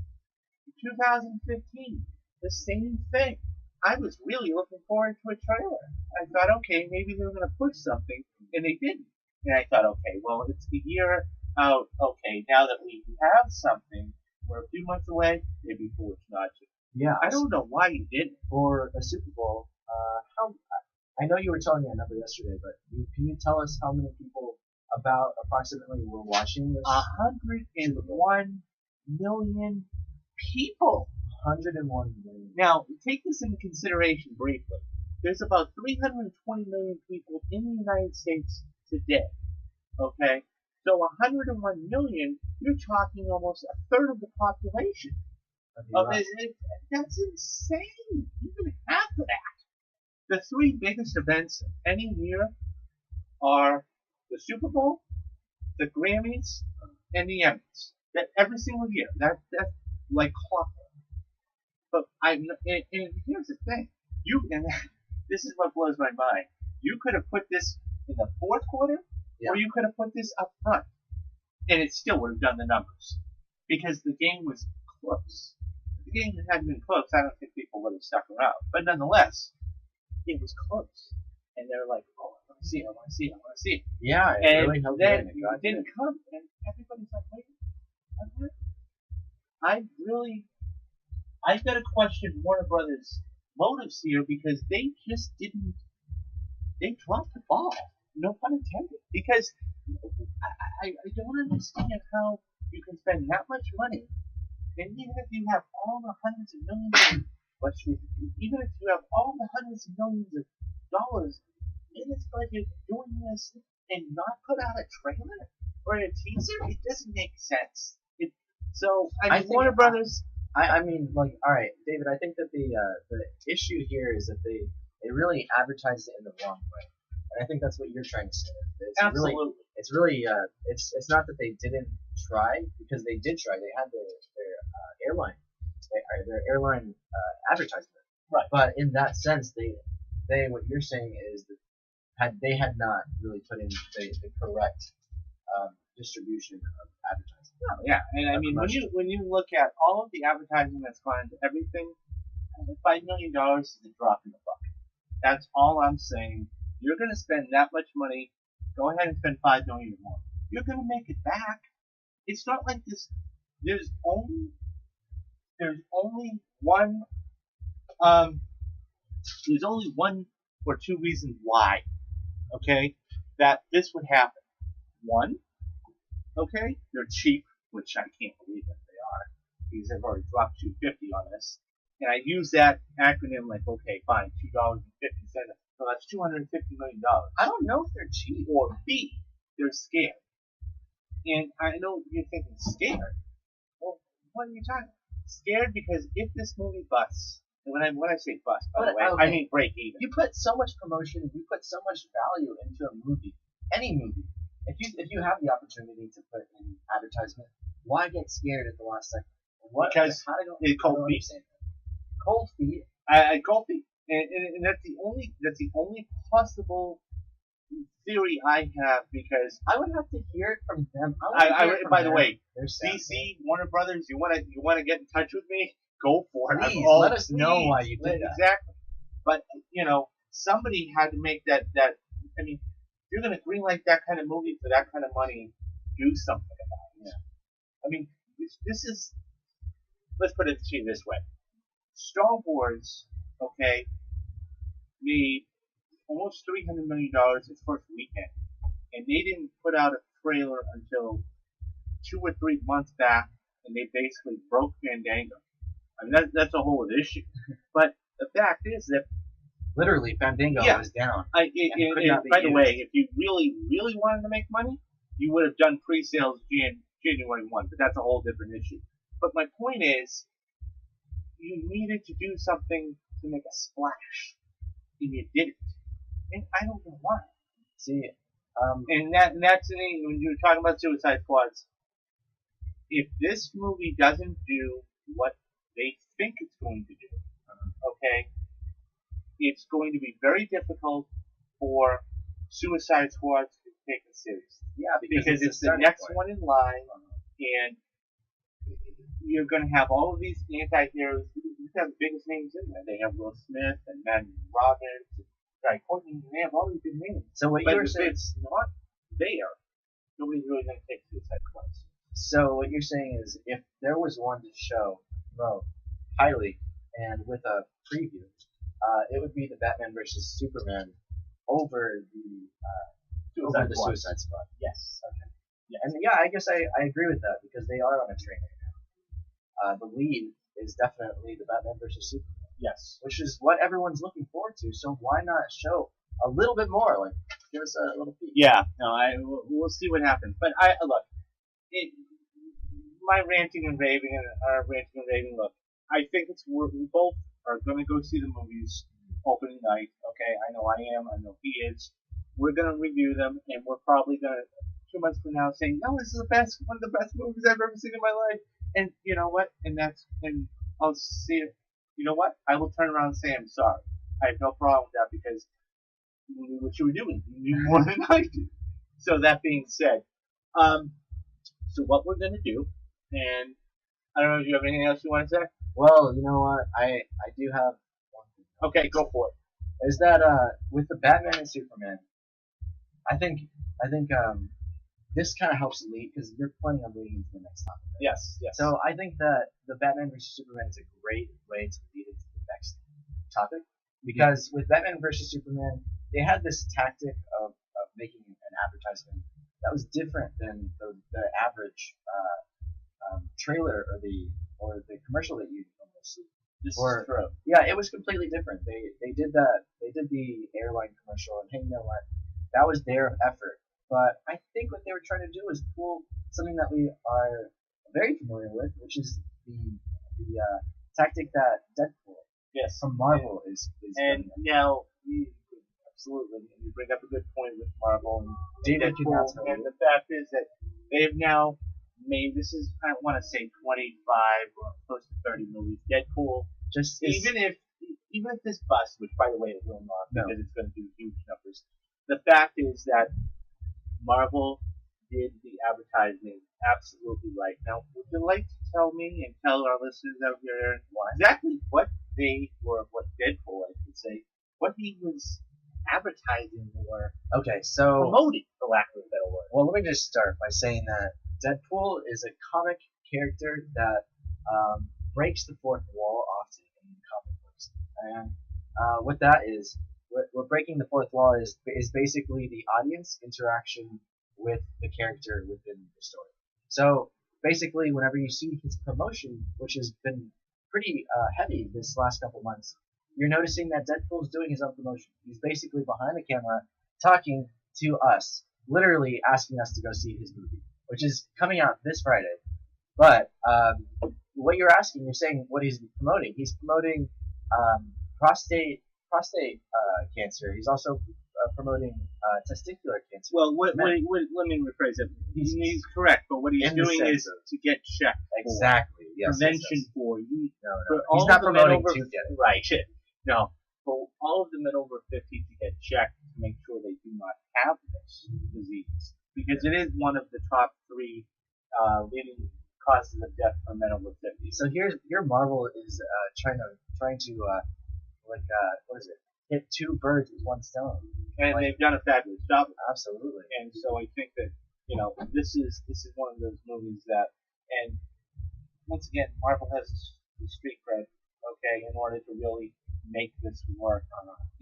2015. The same thing. I was really looking forward to a trailer. I thought, okay, maybe they were going to push something, and they didn't. And I thought, okay, well, it's the year out. Okay, now that we have something, we're a few months away, they'd be foolish not to. Yeah. I don't know why you didn't. For the Super Bowl, I know you were telling me a number yesterday, but can you tell us how many people about approximately were watching this? 101 million people. 101 million. Now, take this into consideration briefly. There's about 320 million people in the United States today. Okay? So 101 million, you're talking almost a third of the population. That's insane. Even half of that. The 3 biggest events of any year are the Super Bowl, the Grammys, and the Emmys. That every single year. That's like clockwork. But and here's the thing. This is what blows my mind. You could have put this in the fourth quarter, or you could have put this up front, and it still would have done the numbers because the game was close. If the game hadn't been close, I don't think people would have stuck around. But nonetheless, it was close, and they're like, "Oh, I want to see it! I want to see it! I want to see it!" Yeah, it And really helped then me. it didn't come, and everybody's like, "Wait, what?" I've got to question Warner Brothers' motives here because they just didn't. They dropped the ball. No pun intended. Because I don't understand how you can spend that much money, and even if you have all the hundreds of millions, even if you have all the hundreds of millions of dollars in this budget doing this and not put out a trailer or a teaser, it doesn't make sense. I think- Warner Brothers. I mean, like, all right, David. I think that the issue here is that they really advertised it in the wrong way, and I think that's what you're trying to say. It's Absolutely. Really, it's really it's not that they didn't try, because they did try. They had their airline their airline advertisement. Right. But in that sense, they what you're saying is that they had not really put in the correct distribution of advertising. No, yeah, and I mean when you look at all of the advertising that's gone into everything, $5 million is a drop in the bucket. That's all I'm saying. You're going to spend that much money. Go ahead and spend $5 million or more. You're going to make it back. It's not like this. There's only one. There's only one or two reasons why. Okay, that this would happen. One, okay, they're cheap, which I can't believe that they are, because they've already dropped $2.50 on this. And I use that acronym like, okay, fine, $2.50. So that's $250 million. I don't know if they're cheap. Or B, they're scared. And I know you're thinking scared. Well, what are you talking about? Scared because if this movie busts, and when I say bust, by the way, I mean break even. You put so much promotion, you put so much value into a movie, any movie. If you have the opportunity to put in advertisement, why get scared at the last second? Because it's cold feet. Cold feet. Cold feet. And that's the only possible theory I have, because I would have to hear it from them. By the way, DC, Warner Brothers, you wanna get in touch with me? Go for it. Please, let us know why you did that. Exactly. But somebody had to make that. I mean, if you're gonna greenlight that kind of movie for that kind of money, do something about it. Yeah. I mean, this is. Let's put it to you this way: Star Wars, okay, made almost $300 million its first weekend, and they didn't put out a trailer until 2 or 3 months back, and they basically broke Fandango. I mean, that's a whole other issue. But the fact is that literally Fandango was down. By the way, if you really, really wanted to make money, you would have done pre-sales January 1, but that's a whole different issue. But my point is, you needed to do something to make a splash, and you didn't. And I don't know why. See, and that's the thing when you're talking about Suicide Squads. If this movie doesn't do what they think it's going to do, okay, it's going to be very difficult for Suicide Squad to be taken seriously. Yeah, because it's the next one in line, and you're going to have all of these anti-heroes. You have the biggest names in there. They have Will Smith and Matt Robbins, and Guy Courtney, and they have all these big names. So what you're saying, it's not there. Nobody's really going to take Suicide Squad. So what you're saying is, if there was one to show, highly, and with a preview, it would be the Batman versus Superman over the Suicide Squad. Yes. Okay. Yeah, and yeah, I guess I agree with that, because they are on a train right now. The lead is definitely the Batman versus Superman. Yes. Which is what everyone's looking forward to. So why not show a little bit more? Like, give us a little peek. Yeah. No, we'll see what happens. But look, my ranting and raving look, I think we both are going to go see the movies opening night. Okay, I know I am. I know he is. We're going to review them, and we're probably going to 2 months from now saying, no, this is one of the best movies I've ever seen in my life. And you know what? And I'll see it. You know what? I will turn around and say I'm sorry. I have no problem with that, because you knew what you were doing. You knew more than I did. So that being said, so what we're going to do, and I don't know if you have anything else you want to say? Well, you know what? I do have one thing. Okay, go for it. Is that with the Batman and Superman, I think this kind of helps lead, because you're planning on leading into the next topic. Right? Yes. So I think that the Batman vs Superman is a great way to lead into the next topic, because with Batman vs Superman, they had this tactic of making an advertisement that was different than the average trailer or the commercial that you almost see. This is true. Yeah, it was completely different. They did that. They did the airline commercial, and hey, you know what? That was their effort. But I think what they were trying to do is pull something that we are very familiar with, which is the tactic that Deadpool from Marvel is and now absolutely. And you bring up a good point with Marvel and David could not Deadpool. tell And you. the fact is that they've now made, this is, I want to say 25 or close to 30 movies. Deadpool, Just is, even if this busts, which by the way it will not, No. because it's going to do huge numbers. The fact is that Marvel did the advertising absolutely right. Now, would you like to tell me and tell our listeners out here exactly what Deadpool, I should say, what he was advertising or okay, so promoting, for lack of a better word? well, let me just start by saying that Deadpool is a comic character that breaks the fourth wall often in comic books, and what that is, what breaking the fourth wall is basically the audience interaction with the character within the story. So basically, whenever you see his promotion, which has been pretty heavy this last couple months, you're noticing that Deadpool's doing his own promotion. He's basically behind the camera talking to us, literally asking us to go see his movie, which is coming out this Friday. But what you're asking, you're saying what he's promoting. He's promoting prostate cancer. He's also promoting testicular cancer. Well, let me rephrase it. He's correct, but what he's doing is to get checked. Exactly. Yes. Prevention for you. No. He's not promoting to get it. Right. No. For all of the men over 50 to get checked to make sure they do not have this disease, because it is one of the top 3 leading causes of death for men over 50. So your Marvel is trying to what is it? Hit 2 birds with 1 stone. And they've done a fabulous job. Absolutely. And so I think that this is one of those movies that, and once again, Marvel has the street cred, okay, in order to really make this work.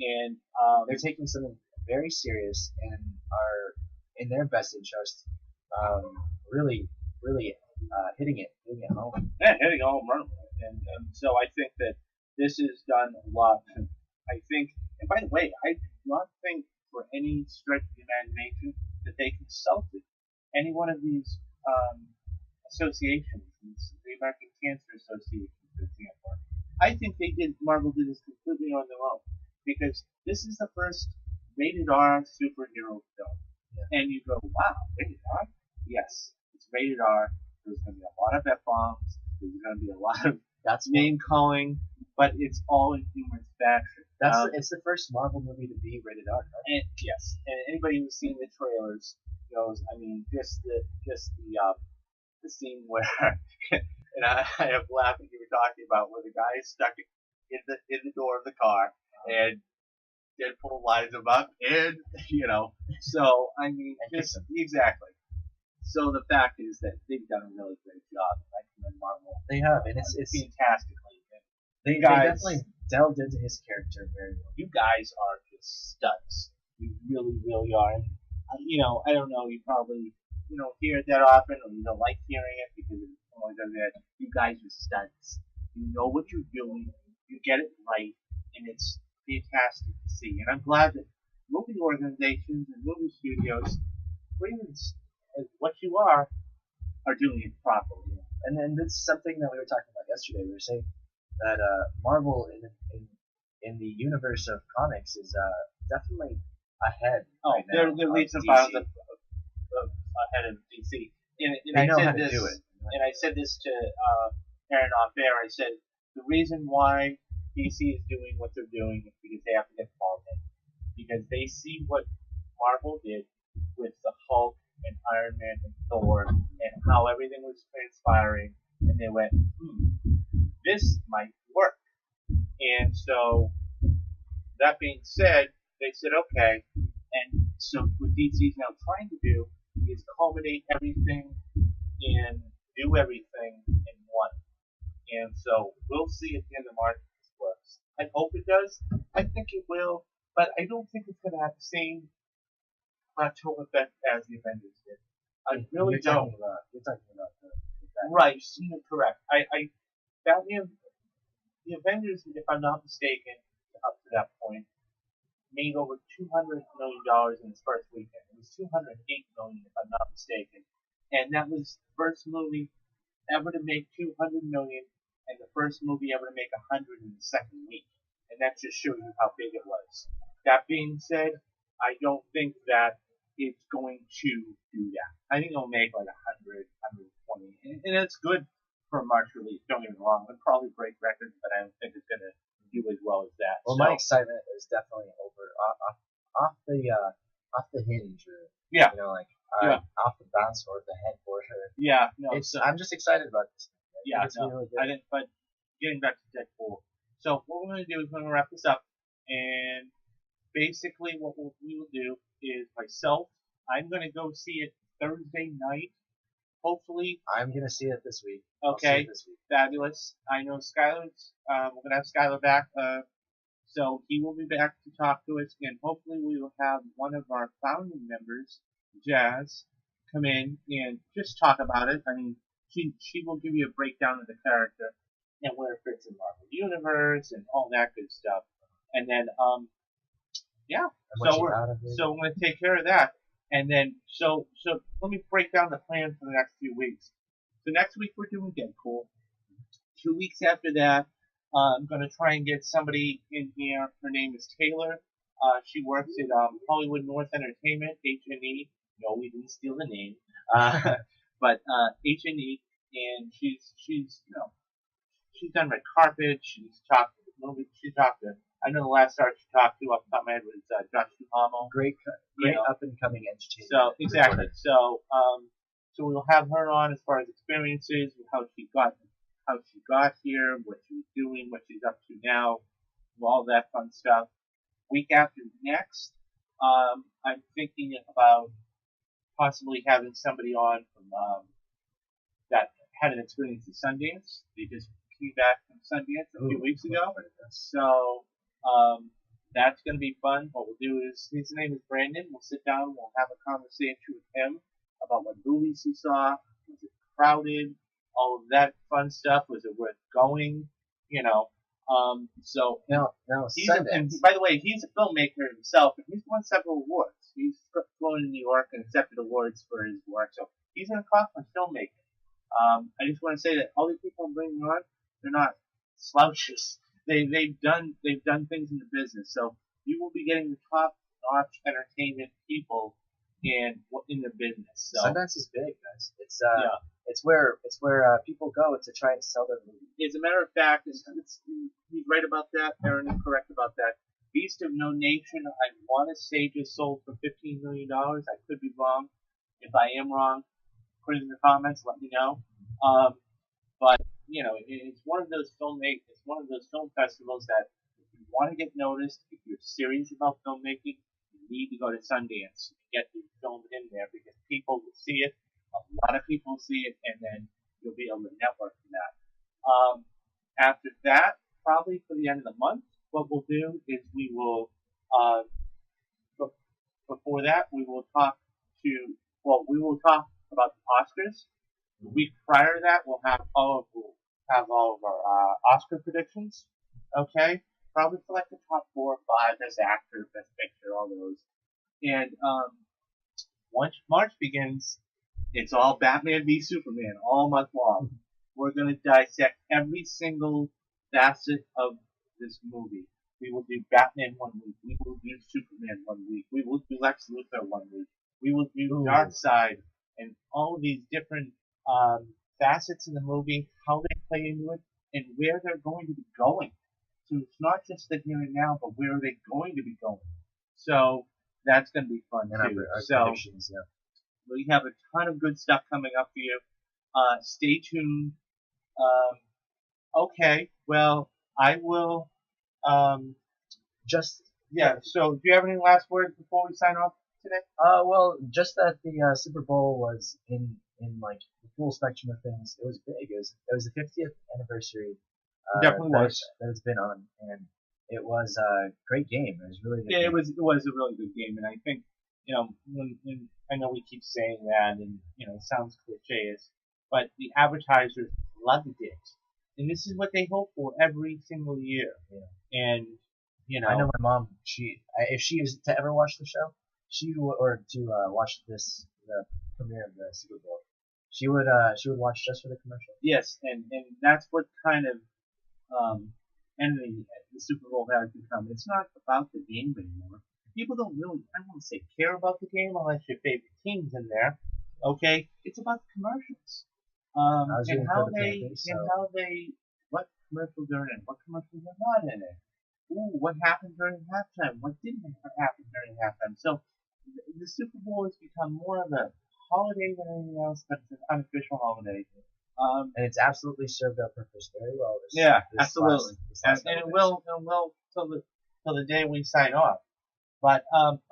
And they're taking something very serious and are in their best interest, really hitting it home. Yeah, hitting a home run. And so I think that this is done a lot. I think, and by the way, I do not think for any stretch of the imagination that they consulted any one of these associations, the American Cancer Association, for example. I think Marvel did this completely on their own, because this is the first rated R superhero film. Yeah. And you go, wow, rated R? Yes, it's rated R. There's going to be a lot of F-bombs. There's going to be a lot of name calling, but it's all in humorous fashion. It's the first Marvel movie to be rated R, right? And, yes, and anybody who's seen the trailers knows. I mean, just the scene where, and I have laughing you were talking about, where the guy is stuck in the door of the car, and Deadpool lines him up, and so I mean, just exactly. So the fact is that they've done a really great job. I commend Marvel. They have, and it's fantastically. They definitely delved into his character very well. You guys are just studs. You really, really are. And, I don't know. You probably hear it that often, or you don't like hearing it because it always does that. You guys are studs. You know what you're doing. You get it right, and it's fantastic to see. And I'm glad that movie organizations and movie studios, or even as what you are doing it properly. And then this is something that we were talking about yesterday. We were saying that Marvel in the universe of comics is definitely ahead. Oh, right now, they're leaps and bounds ahead of DC. And they know how to do it. And I said this to Aaron off air. I said the reason why DC is doing what they're doing is because they have to get Paul in. Because they see what Marvel did with the Hulk and Iron Man and Thor, and how everything was transpiring, and they went, this might work. And so, that being said, they said, okay, and so what DC is now trying to do is culminate everything and do everything in one. And so, we'll see at the end of March if this works. I hope it does. I think it will, but I don't think it's going to have the same plateau effect as the Avengers did. I really don't. You're talking about the right, correct. The Avengers, if I'm not mistaken, up to that point, made over $200 million in its first weekend. It was $208 million, if I'm not mistaken, and that was the first movie ever to make $200 million, and the first movie ever to make $100 in the second week. And that just shows you how big it was. That being said, I don't think that it's going to do that. I think it'll make like 100, 120, and it's good for a March release. Don't get me wrong; it'll probably break records, but I don't think it's gonna do as well as that. Well, so, my excitement is definitely off the hinge, or yeah, like yeah, off the bounce or the head for sure. yeah. No, I'm just excited about this. Yeah, it's really good. I didn't. But getting back to Deadpool, so what we're gonna do is we're gonna wrap this up, and basically what we will do is myself. I'm gonna go see it Thursday night. Hopefully, I'm gonna see it this week. okay, this week. fabulous. I know Skylar's. We're gonna have Skylar back. So he will be back to talk to us, and hopefully we will have one of our founding members, Jazz, come in and just talk about it. I mean, she will give you a breakdown of the character and where it fits in Marvel Universe and all that good stuff. And then, yeah. So we're going to take care of that. And then, so let me break down the plan for the next few weeks. So next week we're doing Deadpool. 2 weeks after that, I'm going to try and get somebody in here. Her name is Taylor. She works at Hollywood North Entertainment, H&E. No, we didn't steal the name. But H&E, and she's done red carpet. She's talked to. I know the last star she talked to off the top of my head was Josh Duhamel. Great up and coming entertainer. So exactly. So we'll have her on as far as experiences, how she got here, what she was doing, what she's up to now, all that fun stuff. Week after next, I'm thinking about possibly having somebody on from that had an experience at Sundance. They just came back from Sundance a few weeks ago. So that's going to be fun. What we'll do is, his name is Brandon. We'll sit down. We'll have a conversation with him about what movies he saw. Was it crowded? All of that fun stuff. Was it worth going? So now and by the way, he's a filmmaker himself, and he's won several awards. He's flown to New York and accepted awards for his work. So he's an accomplished filmmaker. I just want to say that all these people I'm bringing on, they're not slouches. They've done things in the business. So you will be getting the top-notch entertainment people in the business. So Sundance is big, guys. It's where people go to try and sell their movies. As a matter of fact, he's right about that. Aaron is correct about that. Beast of No Nation, I want to say, just sold for $15 million. I could be wrong. If I am wrong, put it in the comments. Let me know. But it's one of those film festivals that if you want to get noticed, if you're serious about filmmaking, you need to go to Sundance to get your film in there, because people will see it. A lot of people see it, and then you'll be able to network from that. After that, probably for the end of the month, what we'll do is we will, before that, we will talk about the Oscars. The week prior to that, we'll have all of our Oscar predictions. Okay, probably for like the top 4 or 5, best actor, best picture, all those. And once March begins, it's all Batman v Superman all month long. We're going to dissect every single facet of this movie. We will do Batman one week. We will do Superman one week. We will do Lex Luthor one week. We will do Darkseid, and all of these different facets in the movie, how they play into it, and where they're going to be going. So it's not just the here and now, but where are they going to be going? So that's going to be fun too. So we have a ton of good stuff coming up for you. Stay tuned. Okay, well, I will. So do you have any last words before we sign off today? Well, just that the Super Bowl was in like the full spectrum of things. It was big. It was the 50th anniversary. Definitely was. That it's been on, and it was a great game. It was really good. Yeah, it was a really good game, and I think when I know we keep saying that, and it sounds cliche, but the advertisers loved it, and this is what they hope for every single year. Yeah. And I know my mom. If she was to ever watch the show, watch the premiere of the Super Bowl, she would watch just for the commercial. Yes, and that's what kind of and the Super Bowl has become, it's not about the game anymore. People don't really, I don't want to say care about the game unless your favorite team's in there. Okay, it's about the commercials. I was And rooting how for the they, Panthers, and so how they, what commercials are in it, what commercials are not in it. Ooh, what happened during halftime? What didn't happen during halftime? So the Super Bowl has become more of a holiday than anything else, but it's an unofficial holiday. and it's absolutely served our purpose very well. Yeah, This absolutely. last And couple it days. will till the day we sign off. But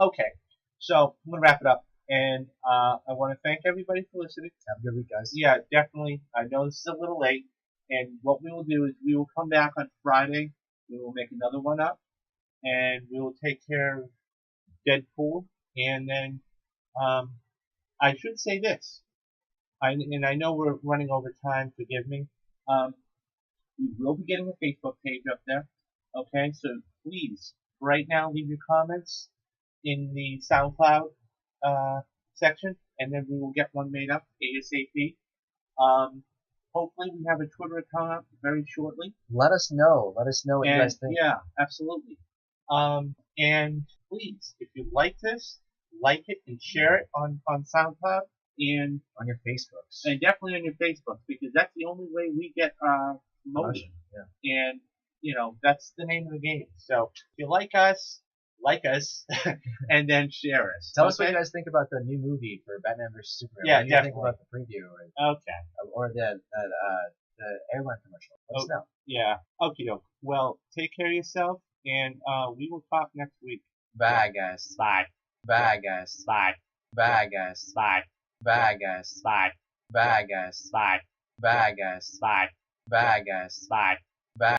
okay, so I'm gonna wrap it up, and I want to thank everybody for listening. Have a good week, guys. Yeah, definitely. I know this is a little late, and what we will do is we will come back on Friday. We will make another one up, and we will take care of Deadpool, and then I should say this. I know we're running over time. Forgive me. Um, we will be getting a Facebook page up there. Okay, so please, right now, leave your comments in the SoundCloud section, and then we will get one made up ASAP. Um, hopefully, we have a Twitter account up very shortly. Let us know. Let us know what you guys think. Yeah, absolutely. And please, if you like this, like it and share it on SoundCloud and On your Facebooks. definitely on your Facebook, because that's the only way we get promoted. Yeah. And that's the name of the game. So if you like us, and then share us. Tell us what you guys think about the new movie for Batman vs Superman. Yeah, what do you think definitely. about the preview Okay. or the airline commercial? Let us know. Yeah. Okay. Well, take care of yourself, and we will talk next week. Bye, guys. Bye. Bye, guys. Bye. Bye, guys. Bye. Bye, guys. Bye. Bye, guys. Bye. Bye, guys. Bye. Bye, guys. Bye.